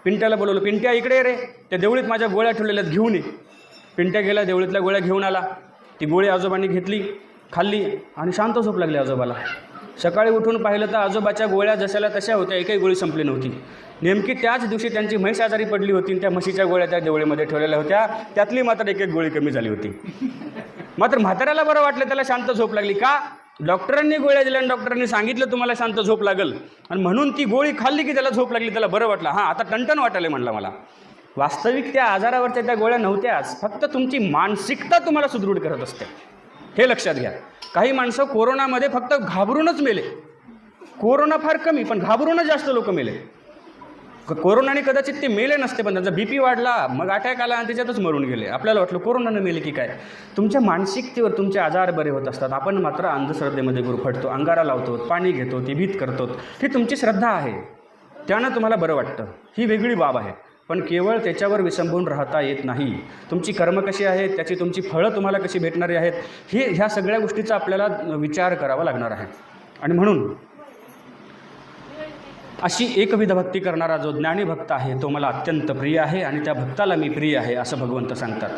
पिंट्याला बोलवलं, पिंट्या इकडे ये रे, त्या देवळीत माझ्या गोळ्या ठेवलेल्या घेऊन ये. पिंट्या गेला, देवळीतल्या गोळ्या घेऊन आला. ती गोळी आजोबांनी घेतली, खाल्ली आणि शांत झोप लागली आजोबाला. सकाळी उठून पाहिलं तर आजोबाच्या गोळ्या जशाला तशा होत्या, एकही गोळी संपली नव्हती. नेमकी त्याच दिवशी त्यांची म्हैस आजारी पडली होती, त्या म्हशीच्या गोळ्या त्या देवळीमध्ये ठेवलेल्या होत्या, त्यातली मात्र एक गोळी कमी झाली होती. मात्र म्हाताऱ्याला बरं वाटलं, त्याला शांत झोप लागली. का? डॉक्टरांनी गोळ्या दिल्या आणि डॉक्टरांनी सांगितलं तुम्हाला शांत झोप लागल, आणि म्हणून ती गोळी खाल्ली की त्याला झोप लागली, त्याला बरं वाटलं. हां, आता टणटण वाटायला म्हणला मला. वास्तविक त्या आजारावरच्या त्या गोळ्या नव्हत्याच, फक्त तुमची मानसिकता तुम्हाला सुदृढ करत असते, हे लक्षात घ्या. काही माणसं कोरोनामध्ये फक्त घाबरूनच मेले. कोरोना फार कमी, पण घाबरूनच जास्त लोक मेले. कोरोनाने कदाचित ते मेले नसते, पण त्यांचा BP वाढला, मग अटॅक आला आणि त्याच्यातच मरून गेले. आपल्याला वाटलं कोरोनानं मेले की काय. तुमच्या मानसिकतेवर तुमचे आजार बरे होत असतात. आपण मात्र अंधश्रद्धेमध्ये गुरफटतो, अंगारा लावतो, पाणी घेतो, ती भीत करतो. ही तुमची श्रद्धा आहे, त्यानं तुम्हाला बरं वाटतं, ही वेगळी बाब आहे. पण केवळ त्याच्यावर विसंबून राहता येत नाही. तुमची कर्म कशी आहेत, त्याची तुमची फळं तुम्हाला कशी भेटणारी आहेत, ह्या सगळ्या गोष्टीचा आपल्याला विचार करावा लागणार आहे. आणि म्हणून अशी एकविध भक्ती करणारा जो ज्ञानी भक्त आहे तो मला अत्यंत प्रिय आहे, आणि त्या भक्ताला मी प्रिय आहे असं भगवंत सांगतात.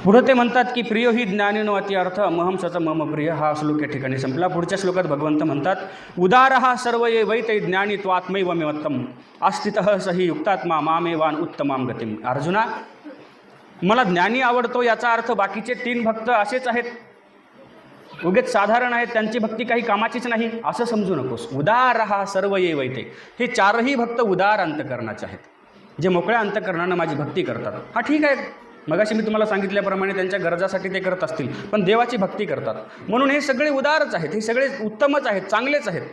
पुढे ते म्हणतात की प्रियो ही ज्ञानिनो अति अर्थ महंसच मम प्रिय. हा श्लोक या ठिकाणी संपला. पुढच्या श्लोकात भगवंत म्हणतात उदारः सर्व ये वैते ज्ञानी त्वात्मैव मेवत्तम अस्थितः सही युक्तात्मा मामेवान उत्तमाम गतिम. अर्जुना, मला ज्ञानी आवडतो याचा अर्थ बाकीचे 3 भक्त असेच आहेत, उगेच साधारण आहेत, त्यांची भक्ती काही कामाचीच नाही असं समजू नकोस. उदारः सर्व ये वैते, हे 4ही भक्त उदार अंतकरणाचे आहेत, जे मोकळ्या अंतकरणानं माझी भक्ती करतात. हा ठीक आहे, मगाशी मी तुम्हाला सांगितल्याप्रमाणे त्यांच्या गरजासाठी ते करत असतील, पण देवाची भक्ती करतात म्हणून हे सगळे उदारच आहेत, हे सगळे उत्तमच आहेत, चांगलेच आहेत.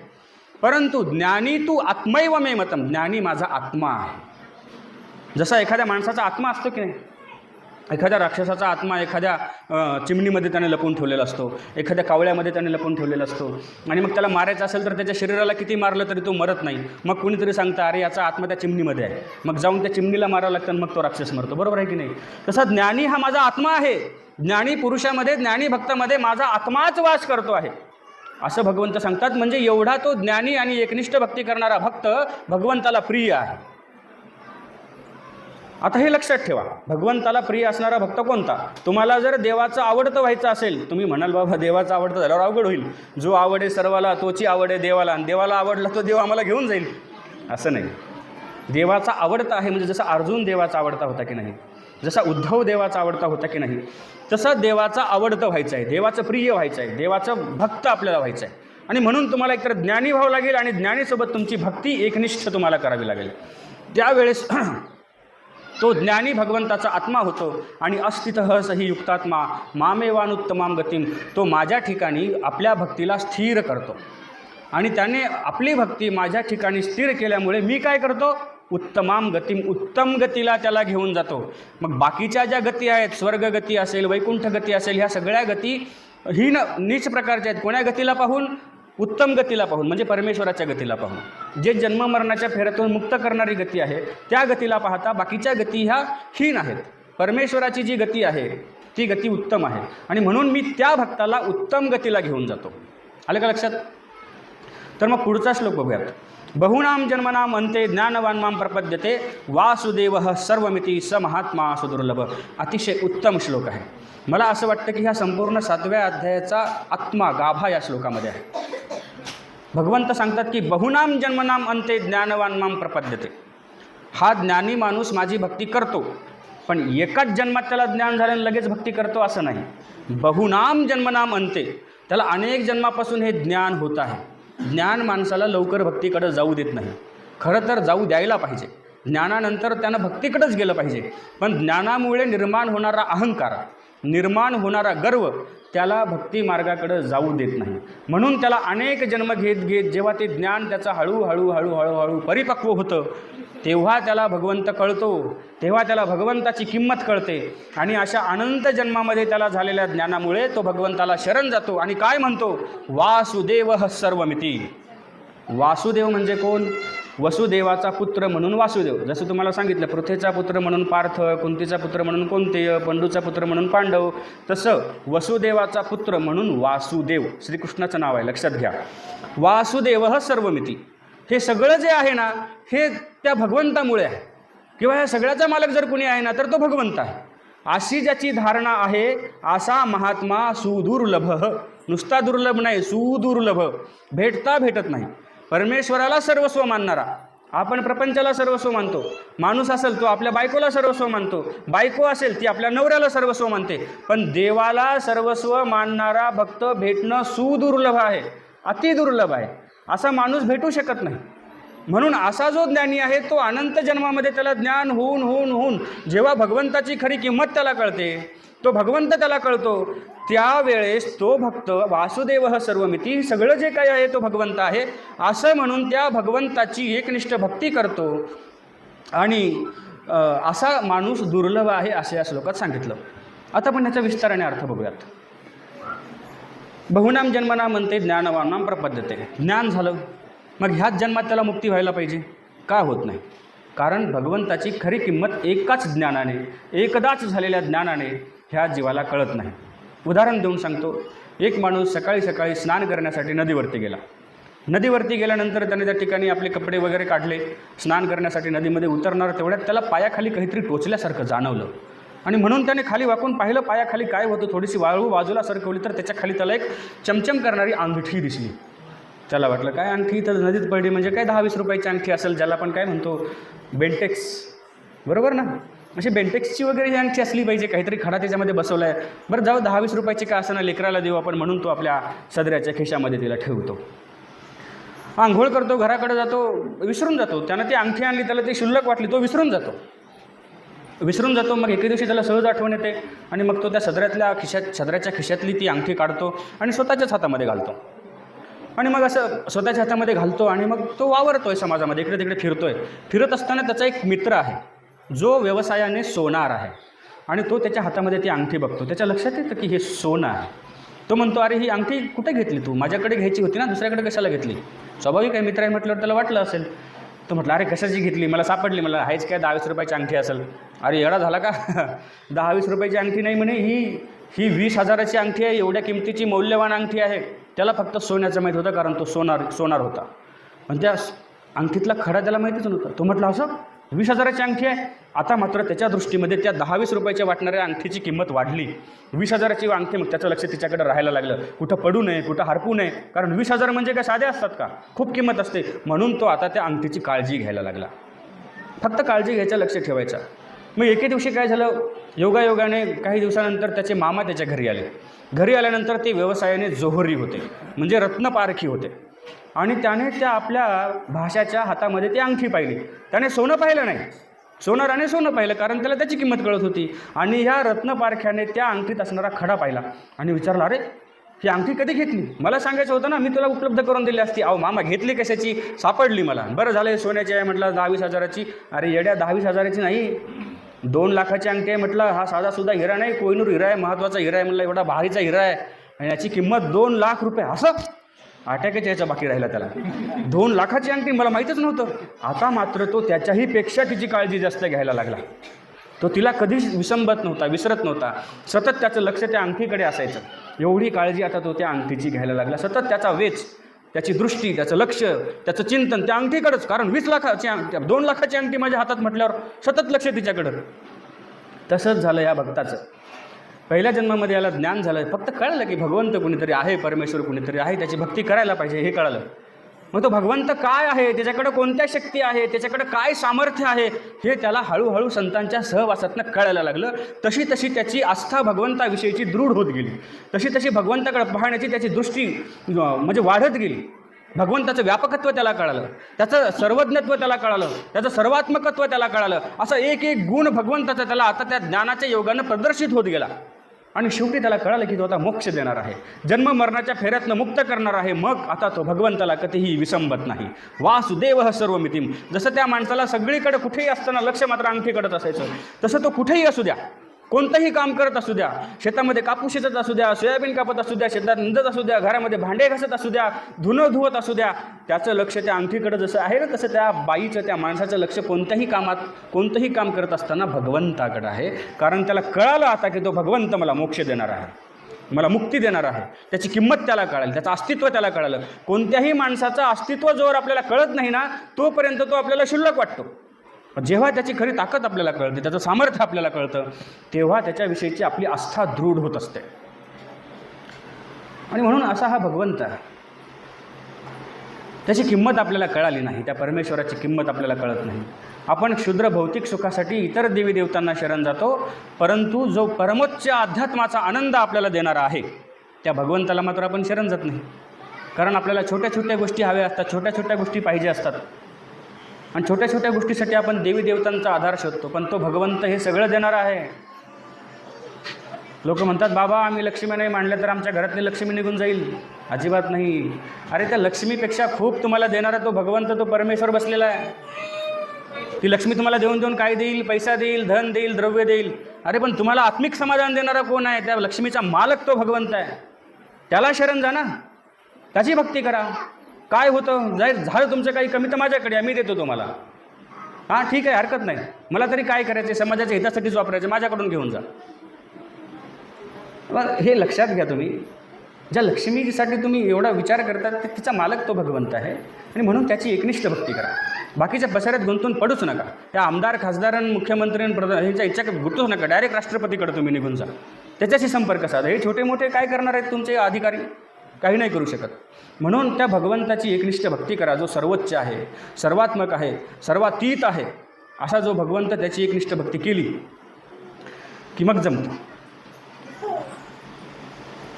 परंतु ज्ञानी तू आत्मैव मे मतम, ज्ञानी माझा आत्मा आहे. जसा एखाद्या माणसाचा आत्मा असतो की नाही, एखाद्या राक्षसाचा आत्मा एखाद्या चिमणीमध्ये त्याने लपून ठेवलेला असतो, एखाद्या कावळ्यामध्ये त्याने लपून ठेवलेला असतो, आणि मग त्याला मारायचं असेल तर त्याच्या शरीराला किती मारलं तरी तो मरत नाही. मग कुणीतरी सांगतं अरे याचा आत्मा त्या चिमणीमध्ये आहे, मग जाऊन त्या चिमणीला मारावं लागतं आणि मग तो राक्षस मरतो. बरोबर आहे की नाही? तसा ज्ञानी हा माझा आत्मा आहे. ज्ञानी पुरुषामध्ये, ज्ञानी भक्तामध्ये माझा आत्माच वास करतो आहे असं भगवंत सांगतात. म्हणजे एवढा तो ज्ञानी आणि एकनिष्ठ भक्ती करणारा भक्त भगवंताला प्रिय आहे. आता हे लक्षात ठेवा, भगवंताला प्रिय असणारा भक्त कोणता? तुम्हाला जर देवाचं आवडतं व्हायचं असेल, तुम्ही म्हणाल बाबा देवाचं आवडतं झाल्यावर अवघड होईल, जो आवडे सर्वाला तोची आवडे देवाला, आणि देवाला आवडला तो देव आम्हाला घेऊन जाईल, असं नाही. देवाचा आवडता आहे म्हणजे जसा अर्जुन देवाचा आवडता होता की नाही, जसा उद्धव देवाचा आवडता होता की नाही, तसं देवाचा आवडतं व्हायचं आहे, देवाचं प्रिय व्हायचं आहे, देवाचं भक्त आपल्याला व्हायचं आहे. आणि म्हणून तुम्हाला एकतर ज्ञानी व्हावं लागेल आणि ज्ञानीसोबत तुमची भक्ती एकनिष्ठ तुम्हाला करावी लागेल. त्यावेळेस तो ज्ञानी भगवंताचा आत्मा होतो आणि अस्थितः सही युक्तात्मा मामेवानुत्तमाम गतिम, तो माझ्या ठिकाणी आपल्या भक्तीला स्थिर करतो. आणि त्याने आपली भक्ती माझ्या ठिकाणी स्थिर केल्यामुळे मी काय करतो? उत्तमाम गतिम, उत्तम गतीला त्याला घेऊन जातो. मग बाकीच्या ज्या गती आहेत, स्वर्ग गती असेल, वैकुंठ गती असेल, ह्या सगळ्या गती हीन नीच प्रकारच्या आहेत. कोण्या गतीला पाहून? उत्तम गतीला पाहून, म्हणजे परमेश्वराच्या गतीला पाहून. जे जन्म मरणाच्या फेऱ्यातून मुक्त करणारी गती आहे त्या गतीला पाहता बाकीच्या गती ह्या हीन आहेत. परमेश्वराची जी गती आहे ती गती उत्तम आहे, आणि म्हणून मी त्या भक्ताला उत्तम गतीला घेऊन जातो. आलं का लक्षात? तर मग पुढचा श्लोक बघूयात. बहुनाम जन्मनाम अंते ज्ञानवान माम प्रपद्यते वासुदेव सर्वमिती स महात्मा सुदुर्लभ. अतिशय उत्तम श्लोक आहे. मला असं वाटतं की ह्या संपूर्ण 7व्या अध्यायाचा आत्मा गाभा या श्लोकामध्ये आहे. भगवंत सांगतात की बहुनाम जन्मनाम अंते ज्ञानवान माम प्रपद्यते. हा ज्ञानी माणूस माझी भक्ती करतो, पण एकाच जन्मात त्याला ज्ञान झाल्याने लगेच भक्ती करतो असं नाही. बहुनाम जन्मनाम अंते, त्याला अनेक जन्मापासून हे ज्ञान होत आहे. ज्ञान माणसाला लवकर भक्तीकडे जाऊ देत नाही. खरं तर जाऊ द्यायला पाहिजे. ज्ञानानंतर त्यानं भक्तीकडेच गेलं पाहिजे. पण ज्ञानामुळे निर्माण होणारा अहंकार, निर्माण होणारा गर्व त्याला भक्ती मार्गाकडे जाऊ देत नाही. म्हणून त्याला अनेक जन्म घेत घेत जेव्हा ते ज्ञान त्याचा हळूहळू हळूहळू हळू परिपक्व होतं, तेव्हा त्याला भगवंत कळतो, तेव्हा त्याला भगवंताची किंमत कळते. आणि अशा अनंत जन्मामध्ये त्याला झालेल्या ज्ञानामुळे तो भगवंताला शरण जातो आणि काय म्हणतो? वासुदेव सर्वमिती. वासुदेव म्हणजे कोण? वसुदेवाचा पुत्र म्हणून वासुदेव. जसं तुम्हाला सांगितलं, पृथ्वीचा पुत्र म्हणून पार्थ, कुंतीचा पुत्र म्हणून कौंतेय, पंडूचा पुत्र म्हणून पांडव, तसं वसुदेवाचा पुत्र म्हणून वासुदेव श्रीकृष्णाचं नाव आहे, लक्षात घ्या. वासुदेव सर्वमिती. हे सगळं जे आहे ना हे त्या भगवंतामुळे आहे, किंवा ह्या सगळ्याचा मालक जर कुणी आहे ना तर तो भगवंत आहे, अशी ज्याची धारणा आहे असा महात्मा सुदुर्लभ, नुसता दुर्लभ नाही सुदुर्लभ, भेटत नाही. परमेश्वराला सर्वस्व मानणारा, आपण प्रपंचाला सर्वस्व मानतो, माणूस असेल तो आपल्या बायकोला सर्वस्व मानतो, बायको असेल ती आपल्या नवऱ्याला सर्वस्व मानते, पण देवाला सर्वस्व मानणारा भक्त भेटणं सुदुर्लभ आहे, अतिदुर्लभ आहे. असा माणूस भेटू शकत नाही. म्हणून असा जो ज्ञानी आहे तो अनंत जन्मामध्ये त्याला ज्ञान होऊन होऊन होऊन जेव्हा भगवंताची खरी किंमत त्याला कळते, तो भगवंत त्याला कळतो, त्यावेळेस तो भक्त वासुदेव सर्वमिती, सगळं जे काही आहे तो भगवंत आहे असं म्हणून त्या भगवंताची एकनिष्ठ भक्ती करतो. आणि असा माणूस दुर्लभ आहे असे या श्लोकात सांगितलं. आता पण ह्याचा विस्ताराने अर्थ बघूयात. बहुनाम जन्मना म्हणते ज्ञानवानाम प्रपद्यते, ज्ञान झालं, मग ह्याच जन्मात त्याला मुक्ती व्हायला पाहिजे, का होत नाही? कारण भगवंताची खरी किंमत एकाच ज्ञानाने, एकदाच झालेल्या ज्ञानाने ह्या जीवाला कळत नाही. उदाहरण देऊन सांगतो. एक माणूस सकाळी सकाळी स्नान करण्यासाठी नदीवरती गेला. नदीवरती गेल्यानंतर त्याने त्या ठिकाणी आपले कपडे वगैरे काढले, स्नान करण्यासाठी नदीमध्ये उतरणार तेवढ्यात त्याला पायाखाली काहीतरी टोचल्यासारखं जाणवलं, आणि म्हणून त्याने खाली वाकून पाहिलं पायाखाली काय होतं. थोडीशी वाळू बाजूला सरकवली तर त्याच्या खाली त्याला एक चमचम करणारी अंगठी दिसली. त्याला वाटलं काय अंगठी तर नदीत पडली, म्हणजे काय 10-20 रुपयाची अंगठी असेल, ज्याला आपण काय म्हणतो बेंटेक्स, बरोबर ना, अशी बेंटेक्सची वगैरे ही अंगठी असली पाहिजे, काहीतरी खडा त्याच्यामध्ये बसवला आहे, बरं जाऊ 10-20 रुपयाची का असं ना, लेकराला देऊ आपण म्हणून तो आपल्या सदऱ्याच्या खिशामध्ये तिला ठेवतो. आंघोळ करतो, घराकडे जातो, विसरून जातो. त्यानं ती अंगठी आणली, त्याला ती शुल्लक वाटली, तो विसरून जातो. मग एके दिवशी त्याला सहज आठवण येते आणि मग तो त्या सदऱ्याच्या खिशातली ती अंगठी काढतो आणि स्वतःच्याच हातामध्ये घालतो. आणि मग असं स्वतःच्या हातामध्ये घालतो आणि मग तो वावरतोय समाजामध्ये, इकडे तिकडे फिरतोय. फिरत असताना त्याचा एक मित्र आहे जो व्यवसायाने सोनार आहे, आणि तो त्याच्या हातामध्ये ती अंगठी बघतो. त्याच्या लक्षात येतं की हे सोनं आहे. तो म्हणतो, अरे ही अंगठी कुठे घेतली तू? माझ्याकडे घ्यायची होती ना, दुसऱ्याकडे कशाला घेतली? स्वाभाविक आहे, मित्र आहे म्हटल्यावर त्याला वाटलं असेल. तो म्हटलं, अरे कशाची घेतली? मला सापडली, मला हायच काय 10-20 रुपयाची अंगठी असेल. अरे येडा झाला का? 10-20 रुपयाची अंगठी नाही म्हणे, ही 20,000ची अंगठी आहे, एवढ्या किमतीची मौल्यवान अंगठी आहे. त्याला फक्त सोन्याचं माहीत होतं, कारण तो सोनार होता. पण त्या अंगठीतला खडा त्याला माहितीच नव्हता. तो म्हटलं, असं 20,000ची अंगठी आहे? आता मात्र त्याच्या दृष्टीमध्ये त्या 10-20 रुपयाच्या वाटणाऱ्या अंगठीची किंमत वाढली. 20,000ची अंगठी, मग त्याचं लक्ष तिच्याकडे राहायला लागलं. कुठं पडू नये, कुठं हरपू नये, कारण 20,000 म्हणजे काय साधे असतात का? खूप किंमत असते. म्हणून तो आता त्या अंगठीची काळजी घ्यायला लागला. फक्त काळजी घ्यायचं, लक्ष ठेवायचं. मग एके दिवशी काय झालं, योगायोगाने काही दिवसानंतर त्याचे मामा त्याच्या घरी आले. घरी आल्यानंतर ते व्यवसायाने जोहरी होते, म्हणजे रत्नपारखी होते. आणि त्याने त्या आपल्या भाषाच्या हातामध्ये ती अंगठी पाहिली. त्याने सोनं पाहिलं नाही, सोनाराने सोनं पाहिलं, कारण त्याला त्याची किंमत कळत होती. आणि ह्या रत्नपारख्याने त्या अंगठीत असणारा खडा पाहिला आणि विचारला, अरे ही अंगठी कधी घेतली? मला सांगायचं होतं ना, मी तुला उपलब्ध करून दिली असती. अहो मामा, घेतली कशाची? सापडली मला. बरं झालं, सोन्याची आहे म्हटलं, 10-20,000ची. अरे येड्या, 10-20,000ची नाही, 2 लाखाची अंगठी आहे म्हटलं. हा साधासुद्धा हिरा नाही, कोहिनूर हिरा आहे, महत्त्वाचा हिरा आहे म्हटलं, एवढा भारीचा हिरा आहे, आणि याची किंमत 2 लाख रुपये. असं अटॅकच यायचा बाकी राहिला त्याला. 2 लाखाची अंगठी, मला माहीतच नव्हतं. आता मात्र तो त्याच्याही पेक्षा तिची काळजी जास्त घ्यायला लागला. तो तिला कधीच विसंबत नव्हता, विसरत नव्हता. सतत त्याचं लक्ष त्या अंगठीकडे असायचं. एवढी काळजी आता तो त्या अंगठीची घ्यायला लागला. सतत त्याचा वेच, त्याची दृष्टी, त्याचं लक्ष, त्याचं चिंतन त्या अंगठीकडेच. कारण 2 लाखाची अंगठी माझ्या हातात म्हटल्यावर सतत लक्ष तिच्याकडं. तसंच झालं या भक्ताचं. पहिल्या जन्मामध्ये याला ज्ञान झालं, फक्त कळलं की भगवंत कुणीतरी आहे, परमेश्वर कुणीतरी आहे, त्याची भक्ती करायला पाहिजे हे कळलं. मग तो भगवंत काय आहे, त्याच्याकडं कोणत्या शक्ती आहे, त्याच्याकडं काय सामर्थ्य आहे, हे त्याला हळूहळू संतांच्या सहवासातनं कळायला लागलं. तशी तशी त्याची आस्था भगवंताविषयीची दृढ होत गेली. तशी तशी भगवंताकडे पाहण्याची त्याची दृष्टी म्हणजे वाढत गेली. भगवंताचं व्यापकत्व त्याला कळालं, त्याचं सर्वज्ञत्व त्याला कळालं, त्याचं सर्वात्मकत्व त्याला कळालं. असं एक एक गुण भगवंताचा त्याला आता त्या ज्ञानाच्या योगानं प्रदर्शित होत गेला. आणि शेवटी त्याला कळालं की तो आता मोक्ष देणार आहे, जन्म मरणाच्या फेऱ्यातनं मुक्त करणार आहे. मग आता तो भगवंताला कधीही विसंबत नाही. वासुदेव सर्वमितीम. जसं त्या माणसाला सगळीकडे कुठेही असताना लक्ष मात्र अंगठीकडत असायचं, तसं तो कुठेही असू द्या, कोणतंही काम करत असू द्या, शेतामध्ये कापूस शेतात असू द्या, सोयाबीन कापत असू द्या, शेतात निंदत असू द्या, घरामध्ये भांडे घासत असू द्या, धुणं धुवत असू द्या, त्याचं लक्ष त्या अंगठीकडं जसं आहे ना, तसं त्या बाईचं, त्या माणसाचं लक्ष कोणत्याही कामात, कोणतंही काम करत असताना भगवंताकडं आहे. कारण त्याला कळालं आता की तो भगवंत मला मोक्ष देणार आहे. मला मुक्ती देणारा आहे, त्याची किंमत त्याला कळाली, त्याचं अस्तित्व त्याला कळालं. कोणत्याही माणसाचं अस्तित्व जोवर आपल्याला कळत नाही ना, तोपर्यंत तो आपल्याला क्षुल्लक वाटतो. जेव्हा त्याची खरी ताकद आपल्याला कळते, त्याचं सामर्थ्य आपल्याला कळतं, तेव्हा त्याच्याविषयीची आपली आस्था दृढ होत असते. आणि म्हणून असा हा भगवंत आहे. त्याची किंमत आपल्याला कळाली नाही, त्या परमेश्वराची किंमत आपल्याला कळत नाही. आपण क्षुद्र भौतिक सुखासाठी इतर देवी देवतांना शरण जातो, परंतु जो परमोच्च अध्यात्माचा आनंद आपल्याला देणारा आहे त्या भगवंताला मात्र आपण शरण जात नाही. कारण आपल्याला छोट्या छोट्या गोष्टी हव्या असतात, छोट्या छोट्या गोष्टी पाहिजे असतात, आणि छोट्या छोट्या गोष्टीसाठी आपण देवी देवतांचा आधार शोधतो. पण तो भगवंत हे सगळं देणारा आहे. लोक म्हणतात, बाबा आम्ही लक्ष्मी नाही मांडलं तर आमच्या घरातली लक्ष्मी निघून जाईल. अजिबात नाही. अरे त्या लक्ष्मीपेक्षा खूप तुम्हाला देणारा तो भगवंत, तो परमेश्वर बसलेला आहे. ती लक्ष्मी तुम्हाला देऊन देऊन काय देईल? पैसा देईल, धन देईल, द्रव्य देईल. अरे पण तुम्हाला आत्मिक समाधान देणारा कोण आहे? त्या लक्ष्मीचा मालक तो भगवंत आहे. त्याला शरण जा ना, त्याची भक्ती करा. काय होतं? झालं तुमचं काही कमी तर माझ्याकडे आहे, मी देतो तुम्हाला. हां ठीक आहे, हरकत नाही. मला तरी काय करायचं? समाजाच्या हितासाठीच वापरायचं, माझ्याकडून घेऊन जा. हे लक्षात घ्या तुम्ही. ज्या लक्ष्मीसाठी तुम्ही एवढा विचार करतात तिचा मालक तो भगवंत आहे, आणि म्हणून त्याची एकनिष्ठ भक्ती करा. बाकीच्या पसाऱ्यात गुंतून पडूच नका. त्या आमदार खासदार मुख्यमंत्री प्रधान ह्यांच्या इच्छा गुंतूच नका. डायरेक्ट राष्ट्रपतीकडे तुम्ही निघून जा, त्याच्याशी संपर्क साधा. हे छोटे मोठे काय करणार आहेत तुमचे अधिकारी? काही नाही करू शकत. म्हणून त्या भगवंताची एकनिष्ठ भक्ती करा, जो सर्वोच्च आहे, सर्वात्मक आहे, सर्वातीत आहे. असा जो भगवंत, त्याची एकनिष्ठ भक्ती केली की मग जमतं.